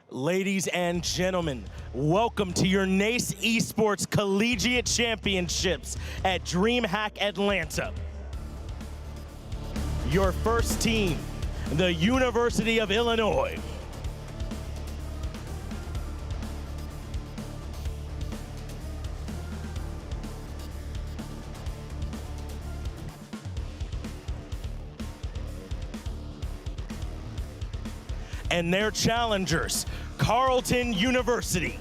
Ladies and gentlemen, welcome to your NACE Esports Collegiate Championships at DreamHack Atlanta. Your first team, the University of Illinois. And their challengers, Carleton University.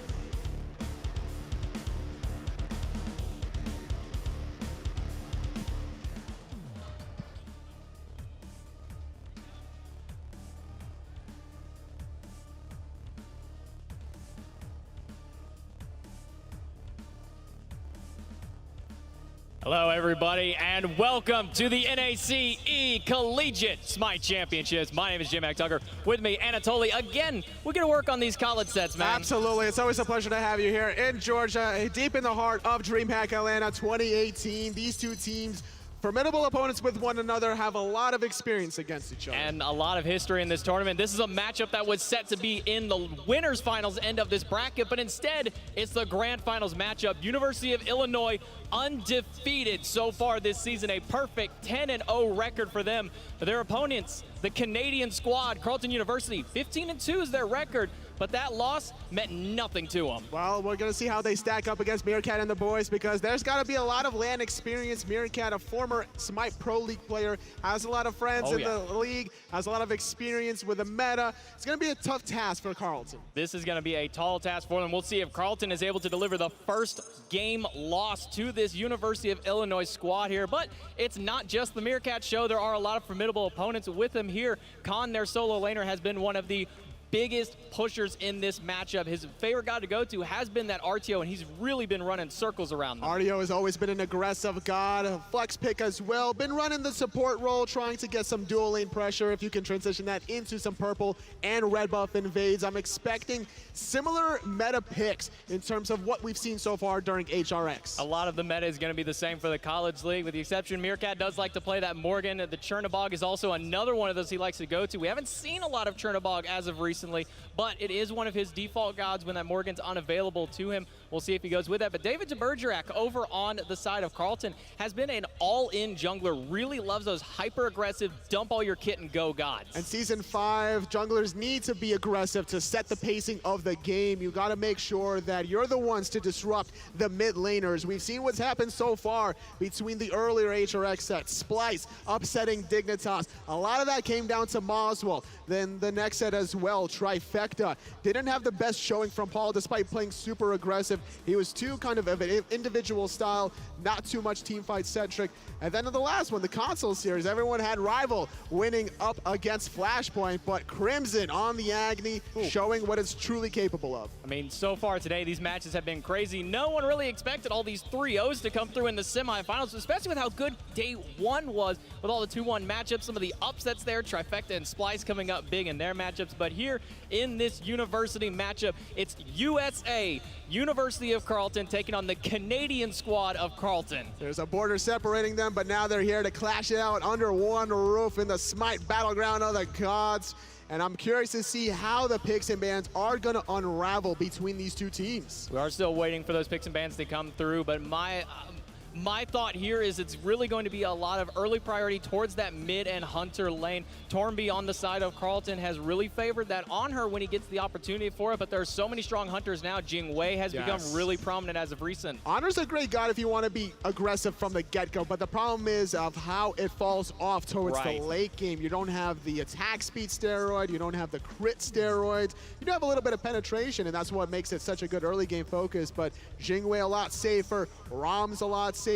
Hello, everybody, and welcome to the NACE Collegiate Smite Championships. My name is Jim Tucker. With me, Anatoly. Again, we're going to work on these college sets, man. Absolutely. It's always a pleasure to have you here in Georgia, deep in the heart of DreamHack Atlanta 2018. These two teams, formidable opponents with one another, have a lot of experience against each other. And a lot of history in this tournament. This is a matchup that was set to be in the winners finals end of this bracket, but instead, it's the grand finals matchup. University of Illinois undefeated so far this season, a perfect 10-0 record for them. Their opponents, the Canadian squad, Carleton University, 15-2 is their record, but that loss meant nothing to them. Well, we're going to see how they stack up against Meerkat and the boys, because there's got to be a lot of LAN experience. Meerkat, a former Smite Pro League player, has a lot of friends in the league, has a lot of experience with the meta. It's going to be a tough task for Carleton. This is going to be a tall task for them. We'll see if Carleton is able to deliver the first game loss to this University of Illinois squad here. But it's not just the Meerkat show. There are a lot of formidable opponents with them here. Khan, their solo laner, has been one of the biggest pushers in this matchup. His favorite guy to go to has been that RTO, and he's really been running circles around them. RTO has always been an aggressive god, a flex pick as well. Been running the support role, trying to get some dual lane pressure. If you can transition that into some purple and red buff invades, I'm expecting similar meta picks in terms of what we've seen so far during HRX. A lot of the meta is going to be the same for the college league, with the exception Meerkat does like to play that Morgan. The Chernobog is also another one of those he likes to go to. We haven't seen a lot of Chernobog as of recently, but it is one of his default gods when that Morgan's unavailable to him. We'll see if he goes with that. But David DeBergerac over on the side of Carleton has been an all-in jungler, really loves those hyper-aggressive, dump all your kit and go gods. And Season 5, junglers need to be aggressive to set the pacing of the game. You got to make sure that you're the ones to disrupt the mid laners. We've seen what's happened so far between the earlier HRX sets. Splice upsetting Dignitas. A lot of that came down to Moswell. Then the next set as well, Trifecta. Didn't have the best showing from Paul despite playing super aggressive. He was too kind of an individual style, not too much team fight centric. And then in the last one, the console series, everyone had Rival winning up against Flashpoint, but Crimson on the Agni, showing what it's truly capable of. I mean, so far today, these matches have been crazy. No one really expected all these 3-0s to come through in the semifinals, especially with how good day one was with all the 2-1 matchups, some of the upsets there, Trifecta and Splice coming up big in their matchups. But here in this university matchup, it's USA, University of Carleton, taking on the Canadian squad of Carleton. There's a border separating them, but now they're here to clash it out under one roof in the Smite battleground of the gods. And I'm curious to see how the picks and bans are going to unravel between these two teams. We are still waiting for those picks and bans to come through, but my thought here is it's really going to be a lot of early priority towards that mid and hunter lane. Tornby on the side of Carleton has really favored that on her when he gets the opportunity for it, but there are so many strong hunters now. Jingwei has become really prominent as of recent. Honor's a great god if you want to be aggressive from the get-go, but the problem is of how it falls off towards the late game. You don't have the attack speed steroid, you don't have the crit steroids, you do have a little bit of penetration, and that's what makes it such a good early game focus, but Jingwei a lot safer, Rom's a lot safer.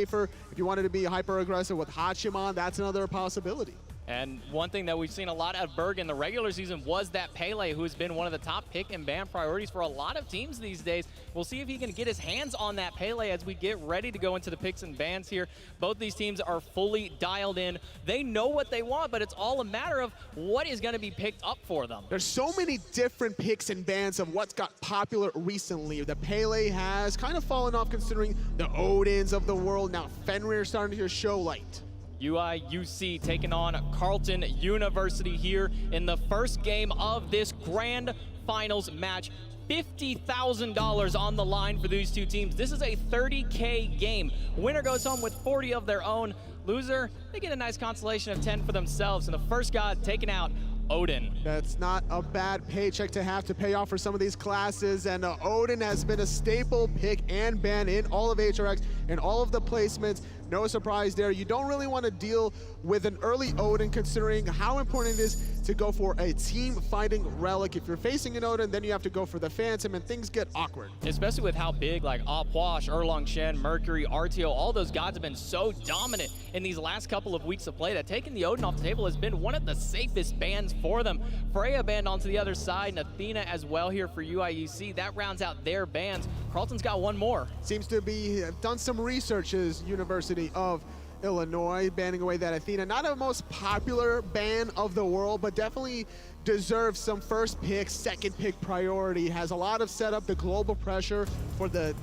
If you wanted to be hyper-aggressive with Hachiman, that's another possibility. And one thing that we've seen a lot at Berg in the regular season was that Pele, who has been one of the top pick and ban priorities for a lot of teams these days. We'll see if he can get his hands on that Pele as we get ready to go into the picks and bans here. Both these teams are fully dialed in. They know what they want, but it's all a matter of what is going to be picked up for them. There's so many different picks and bans of what's got popular recently. The Pele has kind of fallen off considering the Odins of the world. Now Fenrir starting to show light. UIUC taking on Carleton University here in the first game of this grand finals match. $50,000 on the line for these two teams. This is a $30K game. Winner goes home with 40 of their own. Loser, they get a nice consolation of 10 for themselves. And the first guy taken out, Odin. That's not a bad paycheck to have to pay off for some of these classes, and Odin has been a staple pick and ban in all of HRX and all of the placements. No surprise there. You don't really want to deal with an early Odin considering how important it is to go for a team fighting relic. If you're facing an Odin, then you have to go for the Phantom and things get awkward. Especially with how big like Opwash, Erlong Shen, Mercury, RTO, all those gods have been so dominant in these last couple of weeks of play that taking the Odin off the table has been one of the safest bans for them. Freya banned onto the other side and Athena as well here for UIUC. That rounds out their bans. Carleton's got one more. Seems to be done some research as University of Illinois, banning away that Athena. Not a most popular ban of the world, but definitely deserves some first pick, second pick priority. Has a lot of setup. The global pressure for the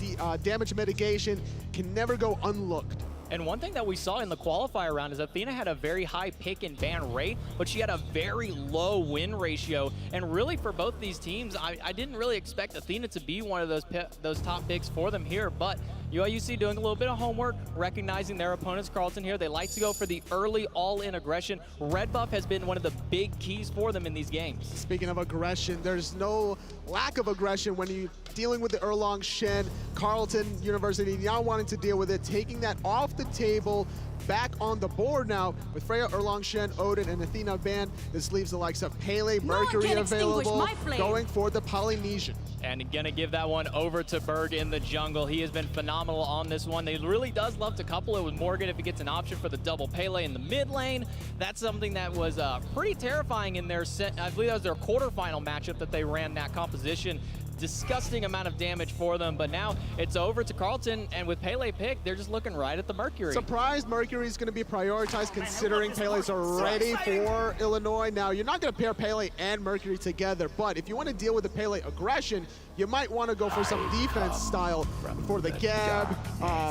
damage mitigation can never go unlooked. And one thing that we saw in the qualifier round is Athena had a very high pick and ban rate, but she had a very low win ratio. And really for both these teams, I didn't really expect Athena to be one of those top picks for them here, but UIUC doing a little bit of homework, recognizing their opponents, Carleton here. They like to go for the early all-in aggression. Red buff has been one of the big keys for them in these games. Speaking of aggression, there's no lack of aggression when you're dealing with the Erlong Shen. Carleton University now wanting to deal with it, taking that off the table, back on the board now with Freya, Erlong Shen, Odin, and Athena banned. This leaves the likes of Pele, Mercury available, going for the Polynesian. And gonna give that one over to Berg in the jungle. He has been phenomenal on this one. He really does love to couple it with Morgan if he gets an option for the double Pele in the mid lane. That's something that was pretty terrifying in their I believe that was their quarterfinal matchup that they ran that composition. Disgusting amount of damage for them, but now it's over to Carleton, and with Pele picked, they're just looking right at the Mercury. Surprised Mercury's going to be prioritized considering Pele's already for Illinois. Now, you're not going to pair Pele and Mercury together, but if you want to deal with the Pele aggression, you might want to go for some defense style for the Gab,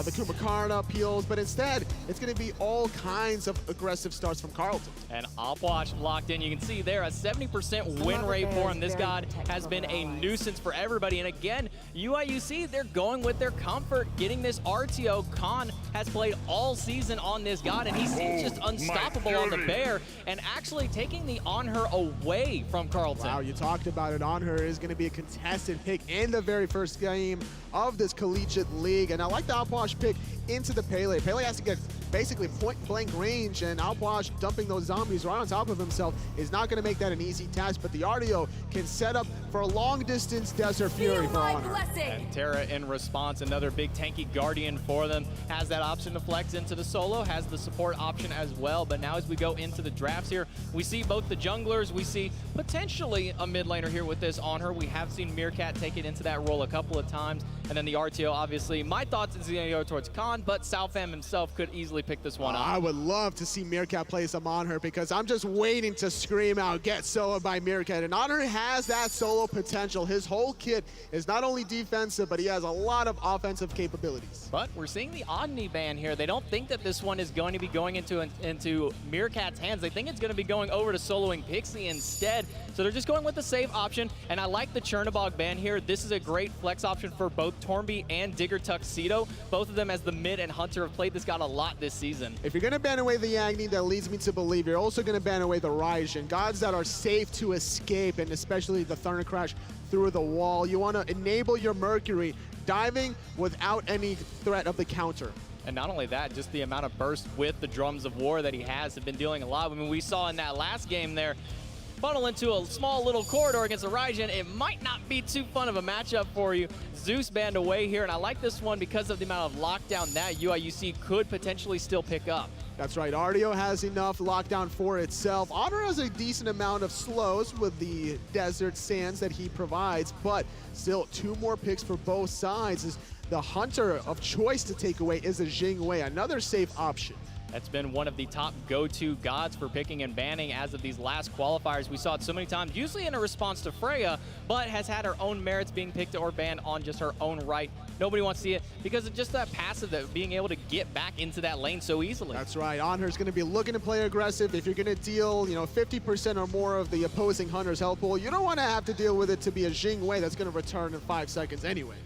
the Kumakarna, Peels, but instead, it's going to be all kinds of aggressive starts from Carleton. And Opwash locked in. You can see there a 70% win rate for him. This god has been a nuisance for everybody. And again, UIUC, they're going with their comfort, getting this RTO. Khan has played all season on this god, and he seems just unstoppable on the bear, and actually taking the On Her away from Carleton. Wow, you talked about it. On Her is going to be a contested pick in the very first game of this collegiate league, and I like the Opwash pick into the Pele. Pele has to get basically point-blank range, and Opwash dumping those zombies right on top of himself is not going to make that an easy task, but the RDO can set up for a long-distance Desert Fury for On Her. And Terra in response, another big tanky Guardian for them, has that option to flex into the solo, has the support option as well, but now as we go into the drafts here, we see both the junglers, we see potentially a mid laner here with this On Her. We have seen Meerkat take it into that role a couple of times, and then the RTO, obviously, my thoughts is going to go towards Khan, but Southam himself could easily pick this one up. I would love to see Meerkat play some On Her because I'm just waiting to scream out, get soloed by Meerkat. And On Her has that solo potential. His whole kit is not only defensive, but he has a lot of offensive capabilities. But we're seeing the Omni ban here. They don't think that this one is going to be going into Meerkat's hands. They think it's going to be going over to soloing Pixie instead. So they're just going with the save option. And I like the Chernobog ban here. This is a great flex option for both Tornby and Digger Tuxedo. Both of them as the mid and Hunter have played this god a lot this season. If you're going to ban away the Agni, that leads me to believe you're also going to ban away the Raijin. Gods that are safe to escape, and especially the Thunder Crash through the wall. You want to enable your Mercury diving without any threat of the counter. And not only that, just the amount of burst with the Drums of War that he has have been dealing a lot. I mean, we saw in that last game there, funnel into a small little corridor against a Raijin. It might not be too fun of a matchup for you. Zeus banned away here, and I like this one because of the amount of lockdown that UIUC could potentially still pick up. That's right, RDO has enough lockdown for itself. Honor has a decent amount of slows with the desert sands that he provides, but still 2 more picks for both sides. As the Hunter of choice to take away is a Jing Wei, another safe option. That's been one of the top go-to gods for picking and banning as of these last qualifiers. We saw it so many times, usually in a response to Freya, but has had her own merits being picked or banned on just her own right Nobody wants to see it because of just that passive, that being able to get back into that lane so easily. That's right. Onher's going to be looking to play aggressive. If you're going to deal, 50% or more of the opposing Hunter's health pool, you don't want to have to deal with it to be a Jing Wei that's going to return in 5 seconds anyway.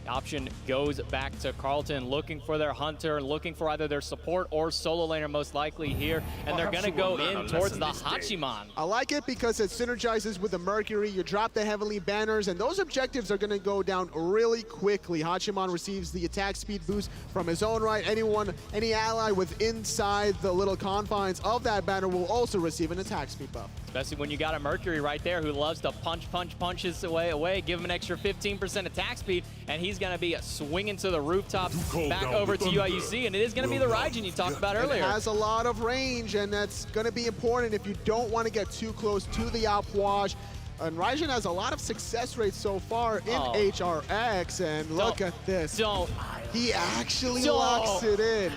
Option goes back to Carleton, looking for their Hunter, looking for either their support or solo laner most likely here, and they're going to go in towards the Hachiman. I like it because it synergizes with the Mercury. You drop the Heavenly Banners, and those objectives are going to go down really quickly. Hachiman receives the attack speed boost from his own right. Any ally with inside the little confines of that banner will also receive an attack speed buff. Especially when you got a Mercury right there who loves to punch his way, give him an extra 15% attack speed, and he's going to be swinging to the rooftops back over to UIUC, and it is going to be the Raijin you talked about earlier. It has a lot of range, and that's going to be important if you don't want to get too close to the outwash. And Raijin has a lot of success rates so far in HRX, and look at this. He actually locks it in.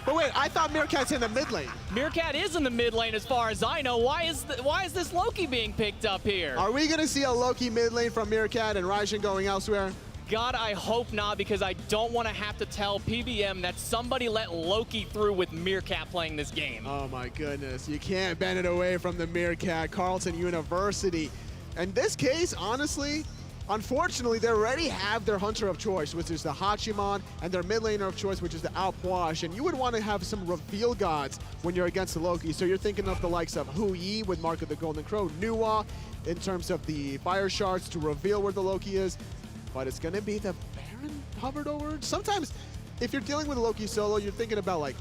But wait, I thought Meerkat's in the mid lane. Meerkat is in the mid lane as far as I know. Why is this Loki being picked up here? Are we going to see a Loki mid lane from Meerkat and Raijin going elsewhere? God, I hope not, because I don't want to have to tell PBM that somebody let Loki through with Meerkat playing this game. Oh my goodness, you can't bend it away from the Meerkat, Carleton University. In this case, honestly, unfortunately, they already have their Hunter of choice, which is the Hachiman, and their mid laner of choice, which is the Outwash. And you would want to have some reveal gods when you're against the Loki. So you're thinking of the likes of Hu Yi with Mark of the Golden Crow, Nuwa in terms of the Fire Shards to reveal where the Loki is. But it's going to be the Baron hovered over. Sometimes, if you're dealing with Loki solo, you're thinking about like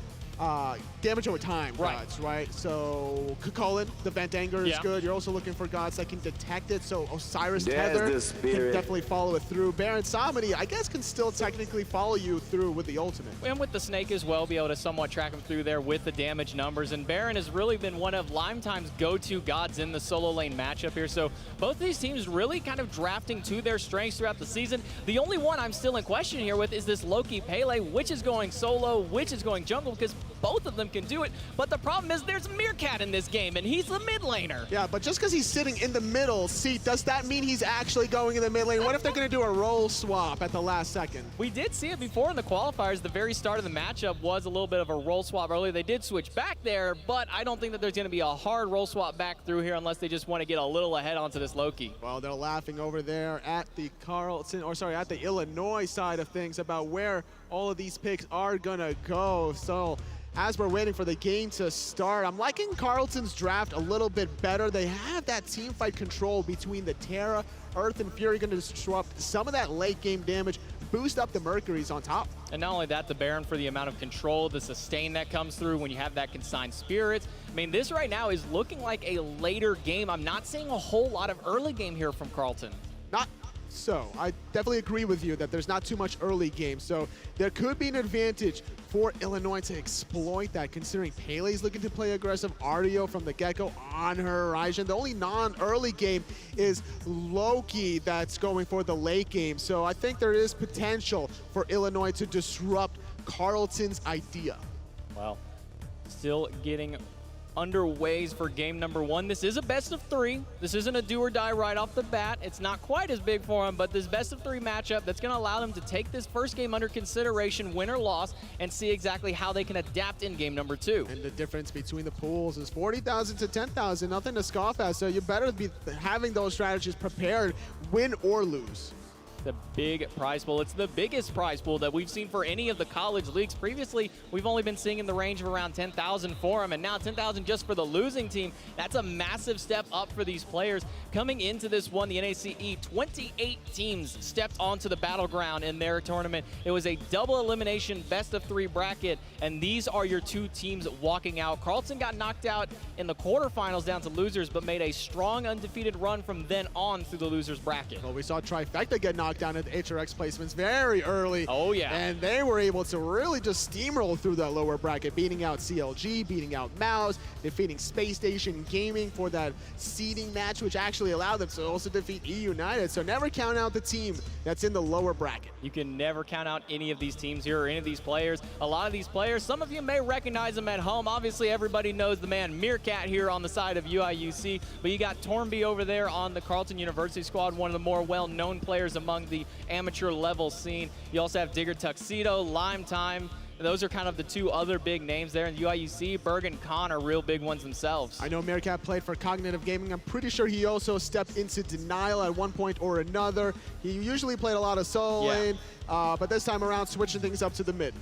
damage over time gods, right? So Kukulin, the Vandanger is good. You're also looking for gods that can detect it. So Osiris Tether can definitely follow it through. Baron Samedi, I guess, can still technically follow you through with the ultimate. And with the Snake as well, be able to somewhat track him through there with the damage numbers. And Baron has really been one of Lime Time's go-to gods in the solo lane matchup here. So both these teams really kind of drafting to their strengths throughout the season. The only one I'm still in question here with is this Loki Pele, which is going solo, which is going jungle, because both of them can do it, but the problem is there's Meerkat in this game, and he's the mid laner. Yeah, but just because he's sitting in the middle seat, does that mean he's actually going in the mid lane? What if they're going to do a role swap at the last second? We did see it before in the qualifiers. The very start of the matchup was a little bit of a role swap earlier. They did switch back there, but I don't think that there's going to be a hard role swap back through here unless they just want to get a little ahead onto this Loki. Well, they're laughing over there at the at the Illinois side of things about where all of these picks are going to go. So as we're waiting for the game to start, I'm liking Carleton's draft a little bit better. They have that team fight control between the Terra, Earth, and Fury, going to disrupt some of that late game damage, boost up the Mercuries on top. And not only that, the Baron for the amount of control, the sustain that comes through when you have that consigned spirits. I mean, this right now is looking like a later game. I'm not seeing a whole lot of early game here from Carleton. Not so. I definitely agree with you that there's not too much early game. So there could be an advantage for Illinois to exploit that, considering Pele's looking to play aggressive, Artio from the get-go on her Raijin. The only non-early game is Loki that's going for the late game. So I think there is potential for Illinois to disrupt Carleton's idea. Well, still getting underways for game number one. This is a best of three. This isn't a do or die right off the bat. It's not quite as big for them, but this best of three matchup, that's going to allow them to take this first game under consideration, win or loss, and see exactly how they can adapt in game number two. And the difference between the pools is 40,000 to 10,000, nothing to scoff at. So you better be having those strategies prepared, win or lose. The big prize pool. It's the biggest prize pool that we've seen for any of the college leagues. Previously, we've only been seeing in the range of around 10,000 for them, and now 10,000 just for the losing team. That's a massive step up for these players. Coming into this one, the NACE, 28 teams stepped onto the battleground in their tournament. It was a double elimination best of three bracket, and these are your two teams walking out. Carleton got knocked out in the quarterfinals down to losers, but made a strong undefeated run from then on through the losers bracket. Well, we saw Trifecta get knocked down at the HRX placements very early. Oh, yeah. And they were able to really just steamroll through that lower bracket, beating out CLG, beating out Mouse, defeating Space Station Gaming for that seeding match, which actually allowed them to also defeat E United. So never count out the team that's in the lower bracket. You can never count out any of these teams here or any of these players. A lot of these players, some of you may recognize them at home. Obviously, everybody knows the man Meerkat here on the side of UIUC, but you got Tornby over there on the Carleton University squad, one of the more well-known players among among the amateur level scene. You also have Digger Tuxedo, Lime Time. Those are kind of the two other big names there. In UIUC, Berg and Khan are real big ones themselves. I know Meerkat played for Cognitive Gaming. I'm pretty sure he also stepped into Denial at one point or another. He usually played a lot of solo lane, but this time around switching things up to the mid.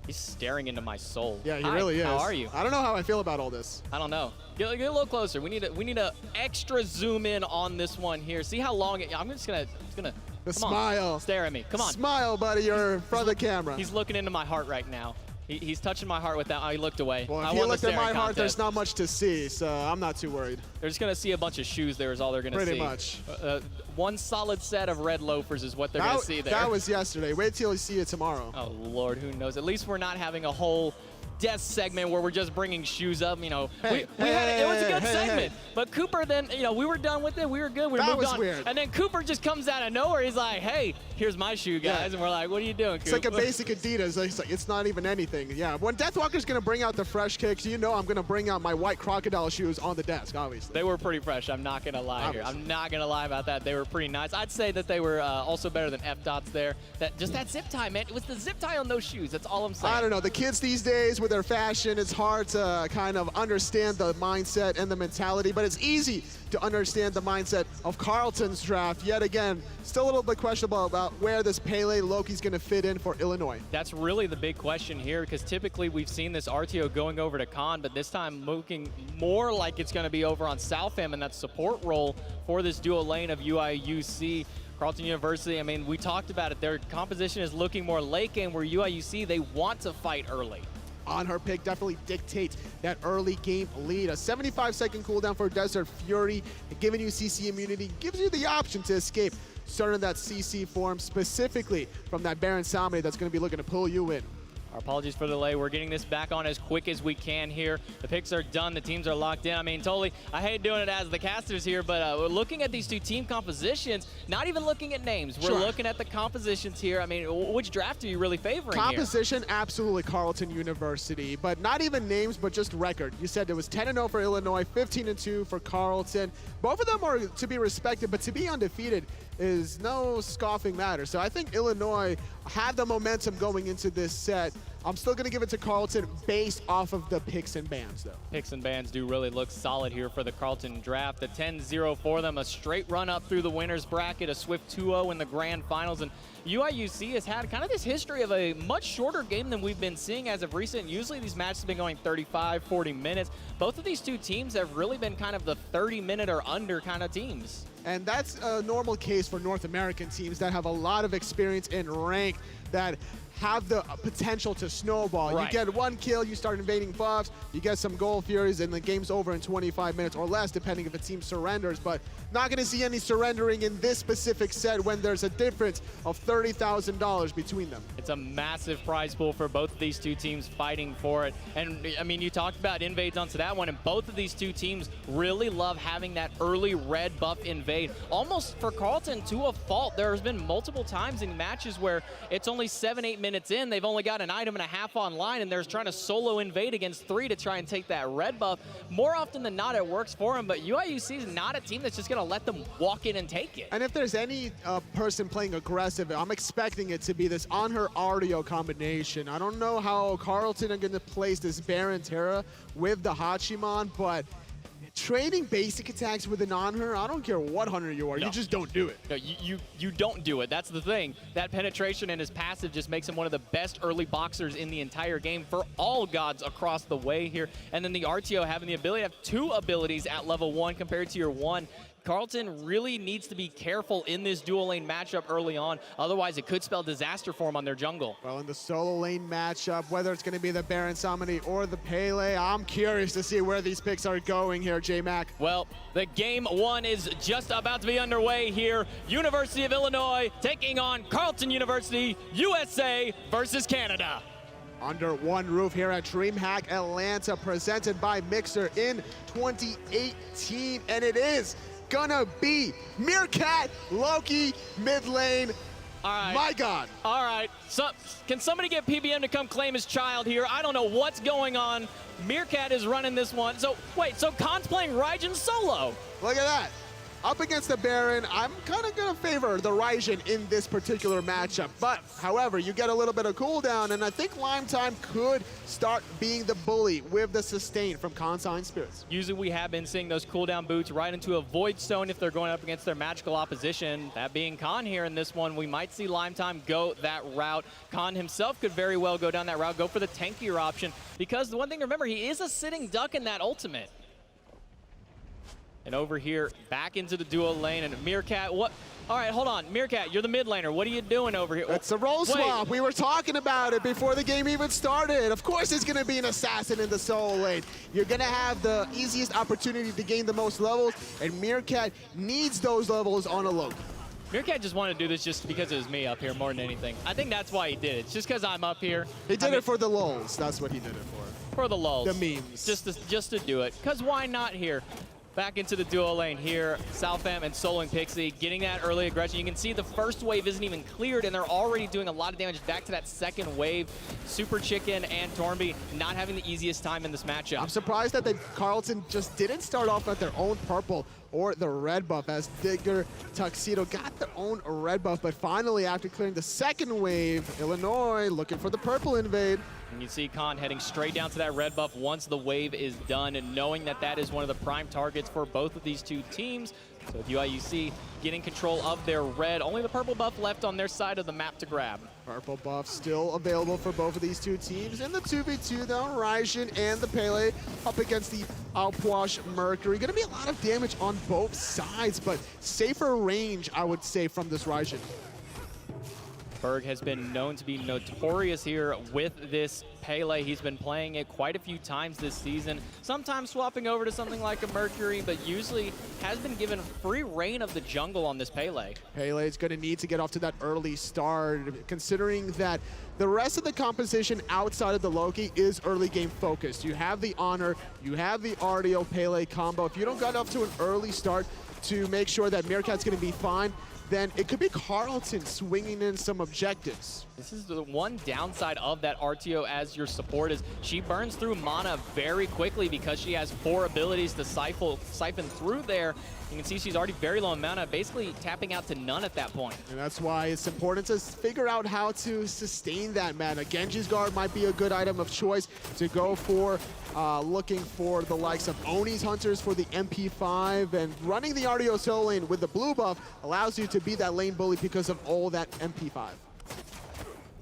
He's staring into my soul. Yeah, he really is. How are you? I don't know how I feel about all this. I don't know. Get a little closer. We need a extra zoom in on this one here. See how long I'm just gonna The come smile. On, stare at me. Come on. Smile, buddy. You're in front of the camera. He's looking into my heart right now. He's touching my heart with that. Oh, he looked away. Well, if I he won looked the at my staring heart, contest. there's not much to see, so I'm not too worried. They're just going to see a bunch of shoes there is all they're going to see. Pretty much. One solid set of red loafers is what they're going to see there. That was yesterday. Wait till you see it tomorrow. Oh, Lord, who knows? At least we're not having a whole death segment where we're just bringing shoes up. You know, it was a good segment. But Cooper then, you know, we were done with it. We were good. We moved on. Weird. And then Cooper just comes out of nowhere. He's like, hey, here's my shoe, guys. And we're like, what are you doing, Cooper? It's like a basic Adidas. It's like, it's not even anything. Yeah, when Deathwalker's going to bring out the fresh kicks, you know I'm going to bring out my white crocodile shoes on the desk, obviously. They were pretty fresh. I'm not going to lie here. I'm not going to lie about that. They were pretty nice. I'd say that they were also better than F-Dots there. Just that zip tie, man. It was the zip tie on those shoes. That's all I'm saying. I don't know. The kids these days with their fashion, it's hard to kind of understand the mindset and the mentality, but it's easy to understand the mindset of Carleton's draft. Yet again, still a little bit questionable about where this Pele Loki's going to fit in for Illinois. That's really the big question here, because typically we've seen this RTO going over to Khan, but this time looking more like it's going to be over on Southam in that support role for this duo lane of UIUC. Carleton University, I mean, we talked about it. Their composition is looking more late game, where UIUC, they want to fight early. On her pick definitely dictates that early game lead. A 75-second cooldown for Desert Fury, giving you CC immunity, gives you the option to escape certain that CC form, specifically from that Baron Samedi that's going to be looking to pull you in. Our apologies for the delay. We're getting this back on as quick as we can here. The picks are done. The teams are locked in. I mean, totally, I hate doing it as the casters here, but we're looking at these two team compositions, not even looking at names. We're looking at the compositions here. I mean, which draft are you really favoring Composition, here? absolutely Carleton University, but not even names, but just record. You said it was 10-0 for Illinois, 15-2 for Carleton. Both of them are to be respected, but to be undefeated is no scoffing matter. So I think Illinois had the momentum going into this set. I'm still going to give it to Carleton based off of the picks and bans, though. Picks and bans do really look solid here for the Carleton draft. The 10-0 for them, a straight run up through the winner's bracket, a swift 2-0 in the grand finals. And UIUC has had kind of this history of a much shorter game than we've been seeing as of recent. Usually these matches have been going 35, 40 minutes. Both of these two teams have really been kind of the 30-minute or under kind of teams. And that's a normal case for North American teams that have a lot of experience in rank, that have the potential to snowball. Right. You get one kill, you start invading buffs, you get some gold furies, and the game's over in 25 minutes or less, depending if a team surrenders. But not going to see any surrendering in this specific set when there's a difference of $30,000 between them. It's a massive prize pool for both of these two teams fighting for it. And I mean, you talked about invades onto that one, and both of these two teams really love having that early red buff invade. Almost for Carleton to a fault. There's been multiple times in matches where it's only 7-8 minutes in, they've only got an item and a half online, and they're trying to solo invade against 3 to try and take that red buff. More often than not, it works for them, but UIUC is not a team that's just going to let them walk in and take it. And if there's any person playing aggressive, I'm expecting it to be this on her Artio combination. I don't know how Carleton are going to place this Baron Terra with the Hachiman, but trading basic attacks with an on her, I don't care what hunter you are, you just don't do it. No, you don't do it. That's the thing. That penetration and his passive just makes him one of the best early boxers in the entire game for all gods across the way here. And then the RTO having the ability to have 2 abilities at level 1 compared to your 1. Carleton really needs to be careful in this dual lane matchup early on. Otherwise, it could spell disaster for him on their jungle. Well, in the solo lane matchup, whether it's going to be the Baron Samedi or the Pele, I'm curious to see where these picks are going here, J-Mac. Well, the game 1 is just about to be underway here. University of Illinois taking on Carleton University, USA versus Canada. Under one roof here at DreamHack Atlanta, presented by Mixer in 2018, and it is gonna be Meerkat Loki mid lane. All right. My God. All right. So, can somebody get PBM to come claim his child here? I don't know what's going on. Meerkat is running this one. So, wait, so Khan's playing Raijin solo. Look at that. Up against the Baron, I'm kind of going to favor the Raijin in this particular matchup. But, however, you get a little bit of cooldown, and I think Lime Time could start being the bully with the sustain from Consign Spirits. Usually we have been seeing those cooldown boots right into a Void Stone if they're going up against their magical opposition. That being Khan here in this one, we might see Lime Time go that route. Khan himself could very well go down that route, go for the tankier option, because the one thing to remember, he is a sitting duck in that ultimate. And over here, back into the duo lane, and Meerkat, what? All right, hold on. Meerkat, you're the mid laner. What are you doing over here? It's a role swap. We were talking about it before the game even started. Of course it's going to be an assassin in the solo lane. You're going to have the easiest opportunity to gain the most levels, and Meerkat needs those levels on a Loki. Meerkat just wanted to do this just because it was me up here more than anything. I think that's why he did it. It's just because I'm up here. He did it for the lulz. That's what he did it for. For the lulz. The memes. Just to do it. Because why not here? Back into the duo lane here. Southam and soloing Pixie, getting that early aggression. You can see the first wave isn't even cleared, and they're already doing a lot of damage back to that second wave. Super Chicken and Tornby not having the easiest time in this matchup. I'm surprised that Carlton just didn't start off with their own purple or the red buff, as Digger Tuxedo got their own red buff, but finally after clearing the second wave, Illinois looking for the purple invade. And you see Khan heading straight down to that red buff once the wave is done, and knowing that that is one of the prime targets for both of these two teams. So with UIUC getting control of their red, only the purple buff left on their side of the map to grab. Purple buff still available for both of these two teams. In the 2v2 though, Raijin and the Pele up against the Alpuash Mercury. Gonna be a lot of damage on both sides, but safer range, I would say, from this Raijin. Berg has been known to be notorious here with this Pele. He's been playing it quite a few times this season, sometimes swapping over to something like a Mercury, but usually has been given free reign of the jungle on this Pele. Pele is going to need to get off to that early start, considering that the rest of the composition outside of the Loki is early game focused. You have the Honor, you have the Artio Pele combo. If you don't get off to an early start to make sure that Meerkat's going to be fine, then it could be Carlton swinging in some objectives. This is the one downside of that RTO as your support is she burns through mana very quickly because she has 4 abilities to siphon through there. You can see she's already very low in mana, basically tapping out to none at that point. And that's why it's important to figure out how to sustain that mana. Genji's Guard might be a good item of choice to go for, looking for the likes of Oni's Hunters for the MP5, and running the RDO solo lane with the blue buff allows you to be that lane bully because of all that MP5.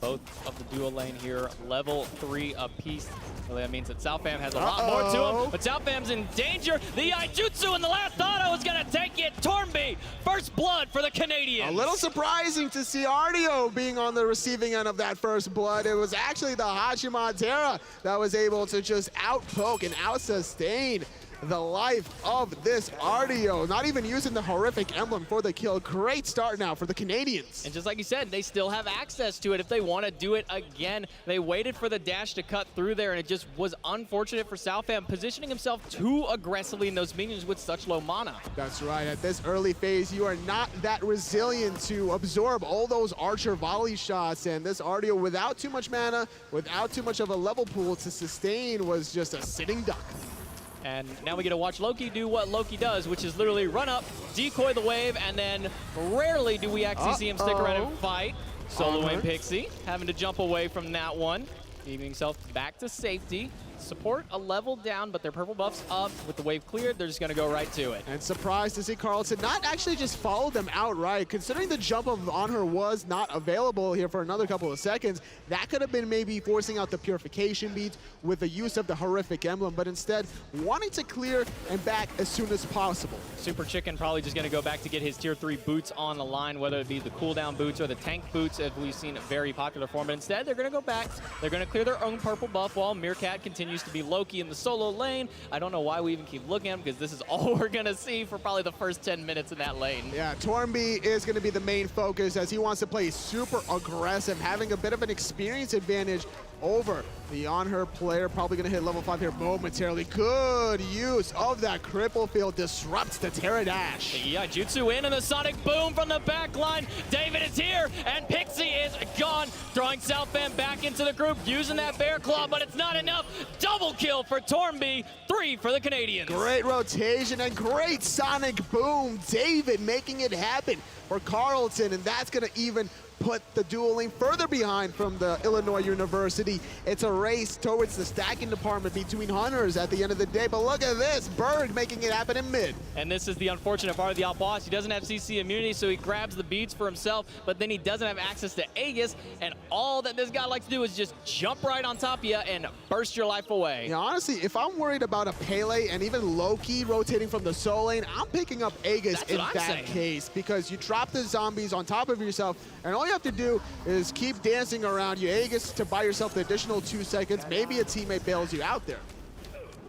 Both of the duo lane here, level 3 apiece. Well, that means that Southam has a lot more to him, but Southam's in danger. The Aijutsu in the last auto is going to take it. Tornby, first blood for the Canadians. A little surprising to see Artio being on the receiving end of that first blood. It was actually the Hachimatera that was able to just outpoke and out-sustain the life of this Artio, not even using the horrific emblem for the kill. Great start now for the Canadians. And just like you said, they still have access to it if they want to do it again. They waited for the dash to cut through there, and it just was unfortunate for Southam positioning himself too aggressively in those minions with such low mana. That's right. At this early phase, you are not that resilient to absorb all those archer volley shots, and this Artio, without too much mana, without too much of a level pool to sustain, was just a sitting duck. And now we get to watch Loki do what Loki does, which is literally run up, decoy the wave, and then rarely do we actually see him stick around and fight. Soloing Pixie, having to jump away from that one, leaving himself back to safety. Support a level down, but their purple buff's up. With the wave cleared, they're just going to go right to it. And surprised to see Carlton not actually just follow them outright. Considering the jump on her was not available here for another couple of seconds, that could have been maybe forcing out the purification beats with the use of the horrific emblem, but instead wanting to clear and back as soon as possible. Super Chicken probably just going to go back to get his tier 3 boots on the line, whether it be the cooldown boots or the tank boots, as we've seen a very popular form. But instead, they're going to go back. They're going to clear their own purple buff while Meerkat continues to be Loki in the solo lane. I don't know why we even keep looking at him, because this is all we're going to see for probably the first 10 minutes in that lane. Yeah, Tornby is going to be the main focus as he wants to play super aggressive, having a bit of an experience advantage over. The on-her player probably going to hit level 5 here momentarily. Good use of that cripple field. Disrupts the Terra Dash. Yeah, Jutsu in and the Sonic Boom from the back line. David is here, and Pixie is gone. Throwing Southband back into the group, using that Bear Claw, but it's not enough. Double kill for Tornby, 3 for the Canadians. Great rotation and great Sonic Boom. David making it happen for Carlton, and that's going to even put the dueling further behind from the Illinois University. It's a race towards the stacking department between hunters at the end of the day. But look at this, Berg making it happen in mid. And this is the unfortunate part of the outboss. He doesn't have CC immunity, so he grabs the beats for himself, but then he doesn't have access to Aegis, and all that this guy likes to do is just jump right on top of you and burst your life away. Yeah, honestly, if I'm worried about a Pele and even Loki rotating from the Soul lane, I'm picking up Aegis in that case, because you drop the zombies on top of yourself, and all you have to do is keep dancing around. You Aegis to buy yourself the additional 2 seconds. Maybe a teammate bails you out there.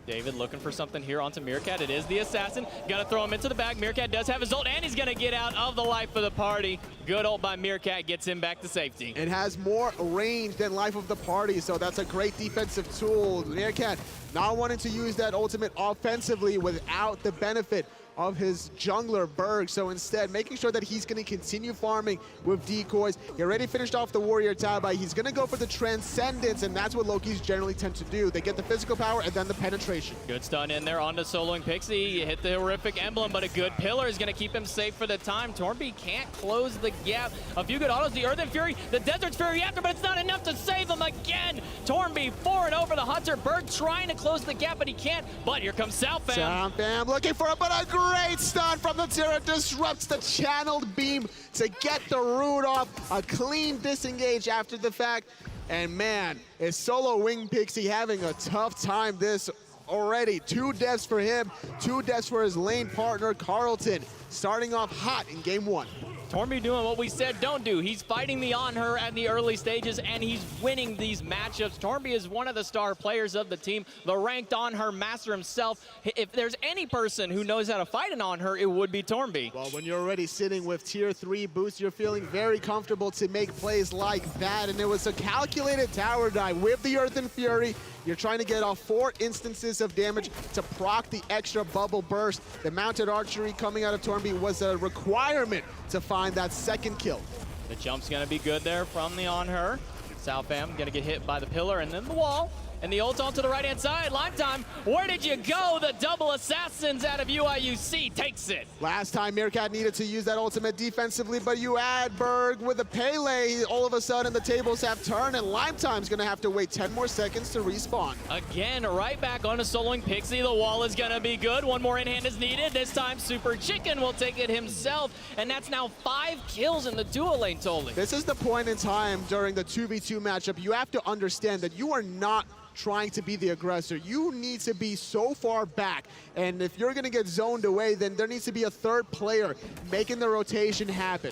David looking for something here onto Meerkat. It is the assassin. Gonna throw him into the bag. Meerkat does have his ult, and he's gonna get out of the life of the party. Good ult by Meerkat, gets him back to safety. It has more range than life of the party, so that's a great defensive tool. Meerkat not wanting to use that ultimate offensively without the benefit of his jungler Berg, so instead making sure that he's going to continue farming with decoys. He already finished off the warrior Tabai. He's going to go for the transcendence, and that's what Lokis generally tend to do. They get the physical power and then the penetration. Good stun in there onto soloing Pixie. He hit the horrific emblem, but a good pillar is going to keep him safe for the time. Tornby can't close the gap. A few good autos, the Earthen Fury, the Desert's Fury after, but it's not enough to save him again. Tornby 4 and over the Hunter. Berg trying to close the gap, but he can't. But here comes Southbam. Southbam looking for it, but a great stun from the Terra, disrupts the channeled beam to get the root off. A clean disengage after the fact. And man, is solo Wing Pixie having a tough time this already. 2 deaths for him, 2 deaths for his lane partner, Carlton, starting off hot in game 1. Tornby doing what we said don't do. He's fighting the on-her at the early stages, and he's winning these matchups. Tornby is one of the star players of the team, the ranked on-her master himself. If there's any person who knows how to fight an on-her, it would be Tornby. Well, when you're already sitting with tier 3 boost, you're feeling very comfortable to make plays like that, and it was a calculated tower dive with the Earthen Fury. You're trying to get off 4 instances of damage to proc the extra bubble burst. The mounted archery coming out of Tornby was a requirement to find that second kill. The jump's gonna be good there from the on-her. Southbam gonna get hit by the pillar and then the wall. And the ult onto the right-hand side. Lime time, where did you go? The double assassins out of UIUC takes it. Last time Meerkat needed to use that ultimate defensively, but you add Berg with a Pele. All of a sudden the tables have turned, and Lime Time's gonna have to wait 10 more seconds to respawn. Again, right back onto soloing Pixie. The wall is gonna be good. One more in-hand is needed. This time Super Chicken will take it himself, and that's now 5 kills in the dual lane totally. This is the point in time during the 2v2 matchup. You have to understand that you are not trying to be the aggressor. You need to be so far back, and if you're going to get zoned away, then there needs to be a third player making the rotation happen.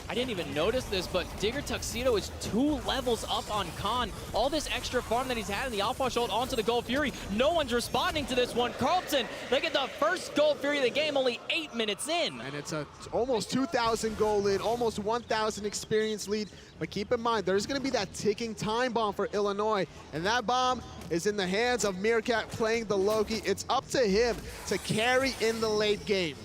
I didn't even notice this, but Digger Tuxedo is 2 levels up on Khan. All this extra farm that he's had in the Outwash ult onto the Gold Fury. No one's responding to this one. Carlton, they get the first Gold Fury of the game only 8 minutes in. And it's a almost 2,000 goal lead, almost 1,000 experience lead. But keep in mind, there's going to be that ticking time bomb for Illinois. And that bomb is in the hands of Meerkat playing the Loki. It's up to him to carry in the late game.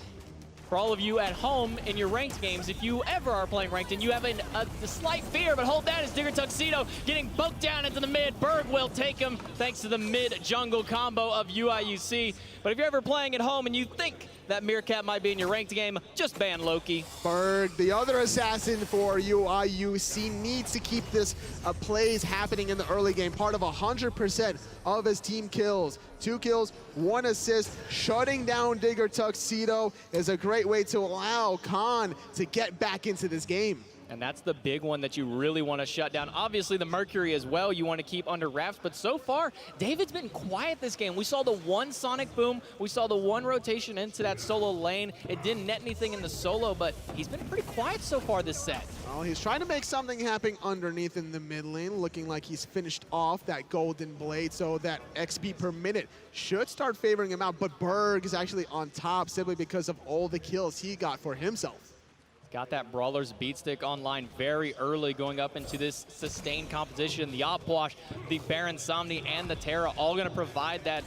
For all of you at home in your ranked games, if you ever are playing ranked and you have a slight fear, but hold that, is Digger Tuxedo getting poked down into the mid. Berg will take him thanks to the mid-jungle combo of UIUC. But if you're ever playing at home and you think that Meerkat might be in your ranked game, just ban Loki. Berg, the other assassin for UIUC, needs to keep this plays happening in the early game. Part of 100% of his team kills. 2 kills, 1 assist. Shutting down Digger Tuxedo is a great way to allow Khan to get back into this game. And that's the big one that you really want to shut down. Obviously, the Mercury as well, you want to keep under wraps. But so far, David's been quiet this game. We saw the 1 Sonic Boom. We saw the 1 rotation into that solo lane. It didn't net anything in the solo, but he's been pretty quiet so far this set. Well, he's trying to make something happen underneath in the mid lane, looking like he's finished off that Golden Blade, so that XP per minute should start favoring him out. But Berg is actually on top simply because of all the kills he got for himself. Got that Brawler's beat stick online very early going up into this sustained competition. The Opwash, the Baron Somni, and the Terra all going to provide that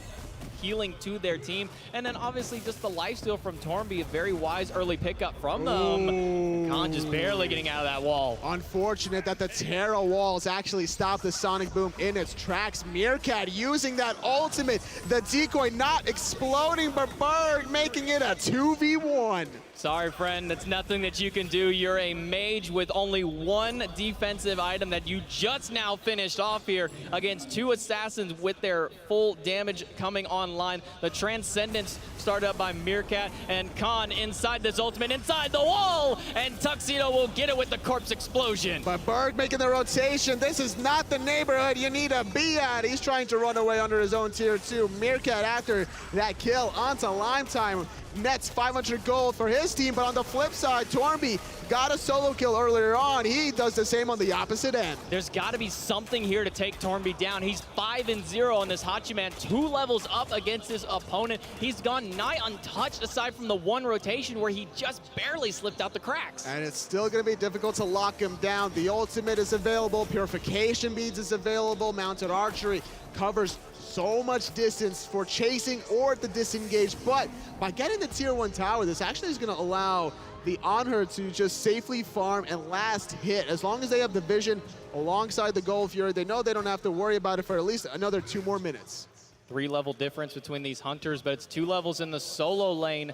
healing to their team. And then obviously just the lifesteal from Tornby, a very wise early pickup from them. Khan just barely getting out of that wall. Unfortunate that the Terra walls actually stopped the Sonic Boom in its tracks. Meerkat using that ultimate, the decoy not exploding, but Berg making it a 2v1. Sorry, friend, that's nothing that you can do. You're a mage with only one defensive item that you just now finished off here against two assassins with their full damage coming online. The Transcendence started up by Meerkat, and Khan inside this ultimate, inside the wall, and Tuxedo will get it with the corpse explosion. But Berg making the rotation. This is not the neighborhood you need to be at. He's trying to run away under his own tier 2. Meerkat, after that kill onto Lime Time, nets 500 gold for his team, but on the flip side, Tornby got a solo kill earlier on. He does the same on the opposite end. There's got to be something here to take Tornby down. He's 5-0 on this Hachiman, 2 levels up against his opponent. He's gone nigh untouched aside from the one rotation where he just barely slipped out the cracks. And it's still going to be difficult to lock him down. The ultimate is available, Purification Beads is available, Mounted Archery covers so much distance for chasing or the disengage, but by getting the tier 1 tower, this actually is going to allow the Anhur to just safely farm and last hit. As long as they have the vision alongside the Gold Fury, they know they don't have to worry about it for at least another 2 more minutes. 3-level difference between these hunters, but it's 2 levels in the solo lane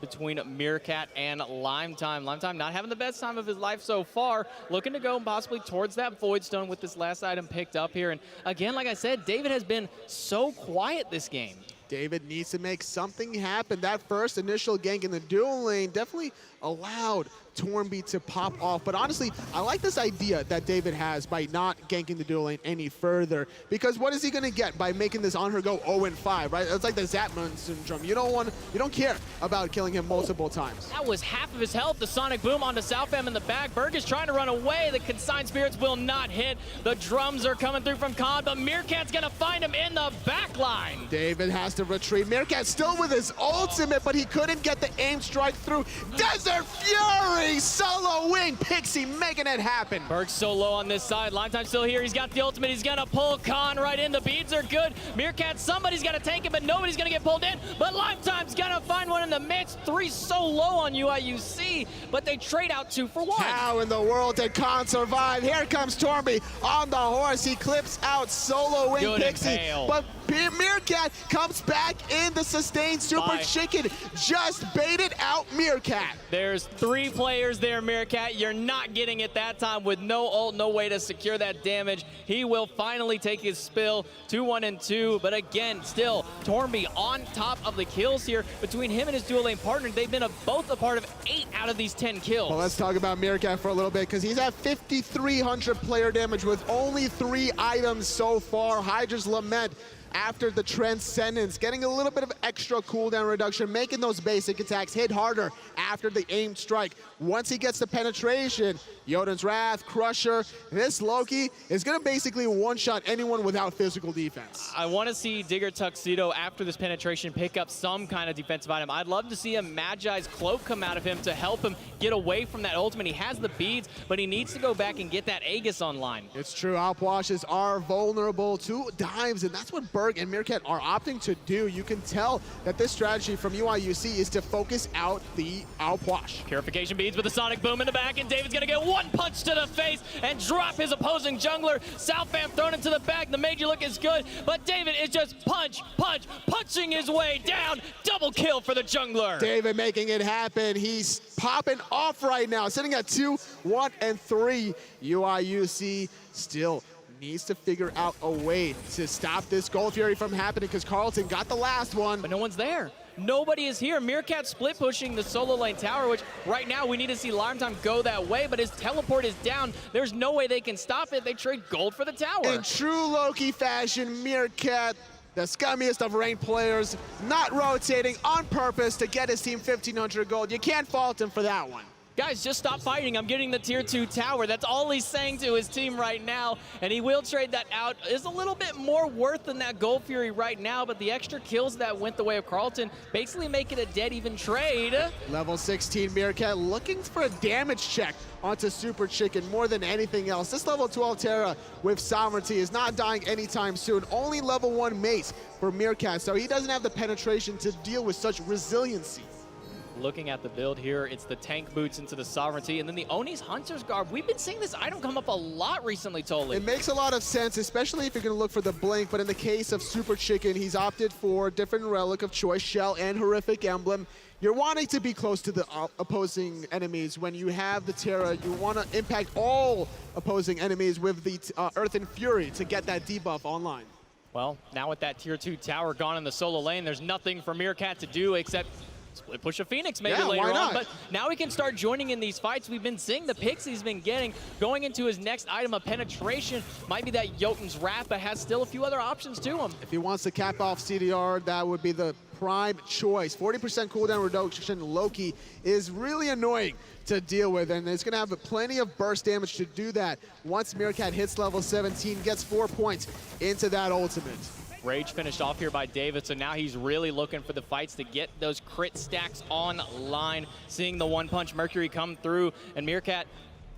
between Meerkat and Lime Time. Lime Time not having the best time of his life so far, looking to go possibly towards that Void Stone with this last item picked up here. And again, like I said, David has been so quiet this game. David needs to make something happen. That first initial gank in the dual lane definitely allowed Tornby to pop off. But honestly, I like this idea that David has by not ganking the dual lane any further. Because what is he going to get by making this Anhur go 0-5, right? It's like the Zapman syndrome. You don't care about killing him multiple times. That was half of his health. The Sonic Boom onto Southam in the back. Berg is trying to run away. The Consigned Spirits will not hit. The drums are coming through from Khan, but Meerkat's going to find him in the back line. David has to retreat. Meerkat still with his ultimate, but he couldn't get the aim strike through. Desert Fury! Solo wing, Pixie making it happen. Berg's so low on this side. Lime Time still here. He's got the ultimate. He's gonna pull Khan right in. The beads are good. Meerkat, somebody's gonna take it, but nobody's gonna get pulled in. But Lime Time's gonna find one in the midst. 3 so low on UIUC, but they trade out 2 for 1. How in the world did Khan survive? Here comes Tornby on the horse. He clips out solo wing Good Pixie, but Meerkat comes back in the sustained super chicken. Just baited out Meerkat. There's 3 players there, Meerkat. You're not getting it that time with no ult, no way to secure that damage. He will finally take his spill. 2-1-2, but again, still, Tornby on top of the kills here. Between him and his dual lane partner, they've been both a part of 8 out of these 10 kills. Well, let's talk about Meerkat for a little bit, because he's at 5,300 player damage with only 3 items so far. Hydra's Lament after the Transcendence, getting a little bit of extra cooldown reduction, making those basic attacks hit harder after the aimed strike. Once he gets the penetration, Jotun's Wrath, Crusher, this Loki is going to basically one-shot anyone without physical defense. I want to see Digger Tuxedo, after this penetration, pick up some kind of defensive item. I'd love to see a Magi's Cloak come out of him to help him get away from that ultimate. He has the beads, but he needs to go back and get that Aegis online. It's true, Outwashes are vulnerable to dives, and that's what Berg and Meerkat are opting to do. You can tell that this strategy from UIUC is to focus out the Outwash. Purification beads with the Sonic Boom in the back, and David's gonna get 1 punch to the face and drop his opposing jungler. Southam thrown into the back. The major look is good, but David is just punching his way down. Double kill for the jungler. David making it happen. He's popping off right now, sitting at 2-1-3. UIUC still needs to figure out a way to stop this Gold Fury from happening, because Carlton got the last one. But no one's there. Nobody is here. Meerkat split pushing the solo lane tower, which right now we need to see Lime Time go that way, but his teleport is down. There's no way they can stop it. They trade gold for the tower. In true Loki fashion, Meerkat, the scummiest of ranked players, not rotating on purpose to get his team 1,500 gold. You can't fault him for that one. guys, just stop fighting. I'm getting the tier 2 tower. That's all he's saying to his team right now, and he will trade that out. Is a little bit more worth than that Gold Fury right now, but the extra kills that went the way of Carlton basically make it a dead even trade. Level 16 Meerkat looking for a damage check onto Super Chicken more than anything else. This level 12 Terra with Sovereignty is not dying anytime soon. Only level 1 Mace for Meerkat, so he doesn't have the penetration to deal with such resiliency. Looking at the build here, it's the tank boots into the Sovereignty, and then the Oni's Hunter's Garb. We've been seeing this item come up a lot recently, Toli. It makes a lot of sense, especially if you're going to look for the blink, but in the case of Super Chicken, he's opted for different relic of choice, Shell and Horrific Emblem. You're wanting to be close to the opposing enemies. When you have the Terra, you want to impact all opposing enemies with the Earth and Fury to get that debuff online. Well, now with that tier 2 tower gone in the solo lane, there's nothing for Meerkat to do except split push a Phoenix maybe later on, but now he can start joining in these fights. We've been seeing the picks he's been getting. Going into his next item of penetration might be that Jotun's Wrath, but has still a few other options to him. If he wants to cap off CDR, that would be the prime choice. 40% cooldown reduction Loki is really annoying to deal with, and it's going to have plenty of burst damage to do that. Once Meerkat hits level 17, gets 4 points into that ultimate. Rage finished off here by David, so now he's really looking for the fights to get those crit stacks online. Seeing the one-punch Mercury come through, and Meerkat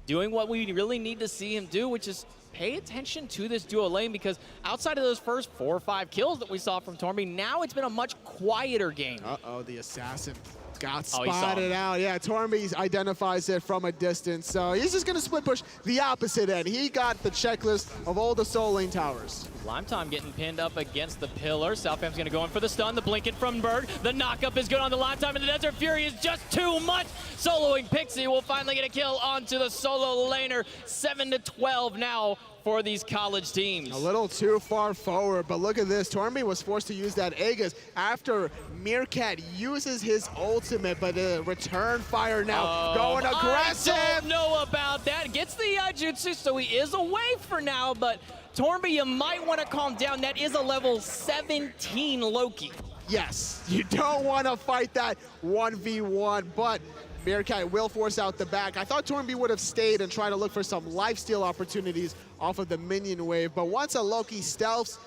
doing what we really need to see him do, which is pay attention to this duo lane, because outside of those first 4 or 5 kills that we saw from Torby, now it's been a much quieter game. Uh-oh, the assassin got spotted out. Yeah, Torby identifies it from a distance, so he's just going to split push the opposite end. He got the checklist of all the soul lane towers. Lime Time getting pinned up against the pillar. Southam's going to go in for the stun. The blinking from Berg. The knockup is good on the Lime Time, and the Desert Fury is just too much. Soloing Pixie will finally get a kill onto the solo laner. 7-12 now for these college teams. A little too far forward, but look at this. Torby was forced to use that Aegis after Meerkat uses his ultimate, but return fire now going aggressive. I don't know about that. Gets the jutsu, so he is away for now, but Torby, you might want to calm down. That is a level 17 Loki. Yes, you don't want to fight that 1v1, but Meerkat will force out the back. I thought Torby would have stayed and tried to look for some lifesteal opportunities off of the minion wave, but once a Loki stealths,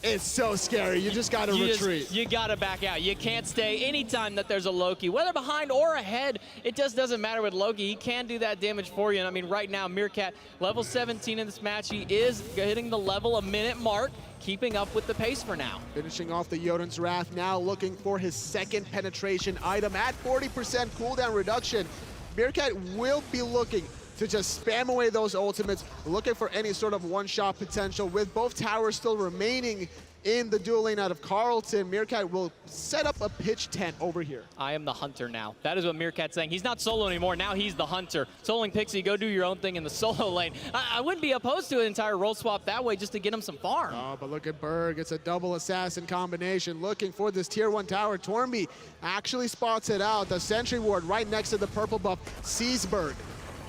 it's so scary. You just gotta retreat. You gotta back out. You can't stay anytime that there's a Loki, whether behind or ahead. It just doesn't matter with Loki. He can do that damage for you. And I mean, right now, Meerkat, level 17 in this match. He is hitting the level a minute mark, keeping up with the pace for now. Finishing off the Jotun's Wrath, now looking for his second penetration item at 40% cooldown reduction. Meerkat will be looking to just spam away those ultimates, looking for any sort of one-shot potential. With both towers still remaining in the dual lane out of Carlton, Meerkat will set up a pitch tent over here. I am the hunter now. That is what Meerkat's saying. He's not solo anymore. Now he's the hunter. Soloing Pixie, go do your own thing in the solo lane. I wouldn't be opposed to an entire role swap that way just to get him some farm. Oh, but look at Berg. It's a double assassin combination. Looking for this tier 1 tower. Torby actually spots it out. The sentry ward right next to the purple buff sees Berg.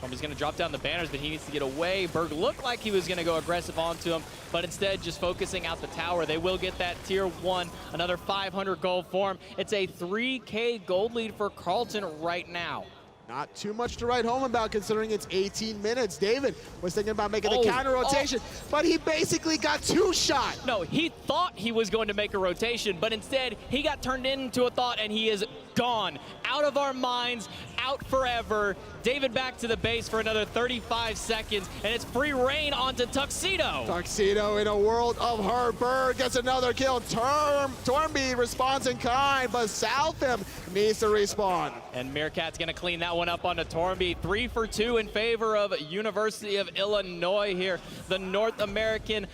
He's going to drop down the banners, but he needs to get away. Berg looked like he was going to go aggressive onto him, but instead just focusing out the tower. They will get that tier 1, another 500 gold for him. It's a 3K gold lead for Carlton right now. Not too much to write home about considering it's 18 minutes. David was thinking about making the counter rotation, but he basically got 2-shot. No, he thought he was going to make a rotation, but instead he got turned into a thought and he is gone. Out of our minds, out forever. David back to the base for another 35 seconds, and it's free reign onto Tuxedo. Tuxedo in a world of hurt. Berg gets another kill. Torby responds in kind, but Southam needs to respawn. And Meerkat's gonna clean that one up onto Torby. 3 for 2 in favor of University of Illinois here. The North American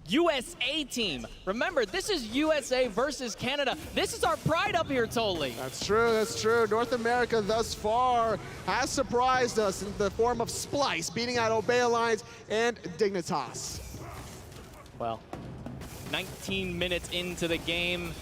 USA team. Remember, this is USA versus Canada. This is our pride up here, Toli. That's true, that's true. North America thus far has surprised us in the form of Splice, beating out Obey Alliance and Dignitas. Well, 19 minutes into the game,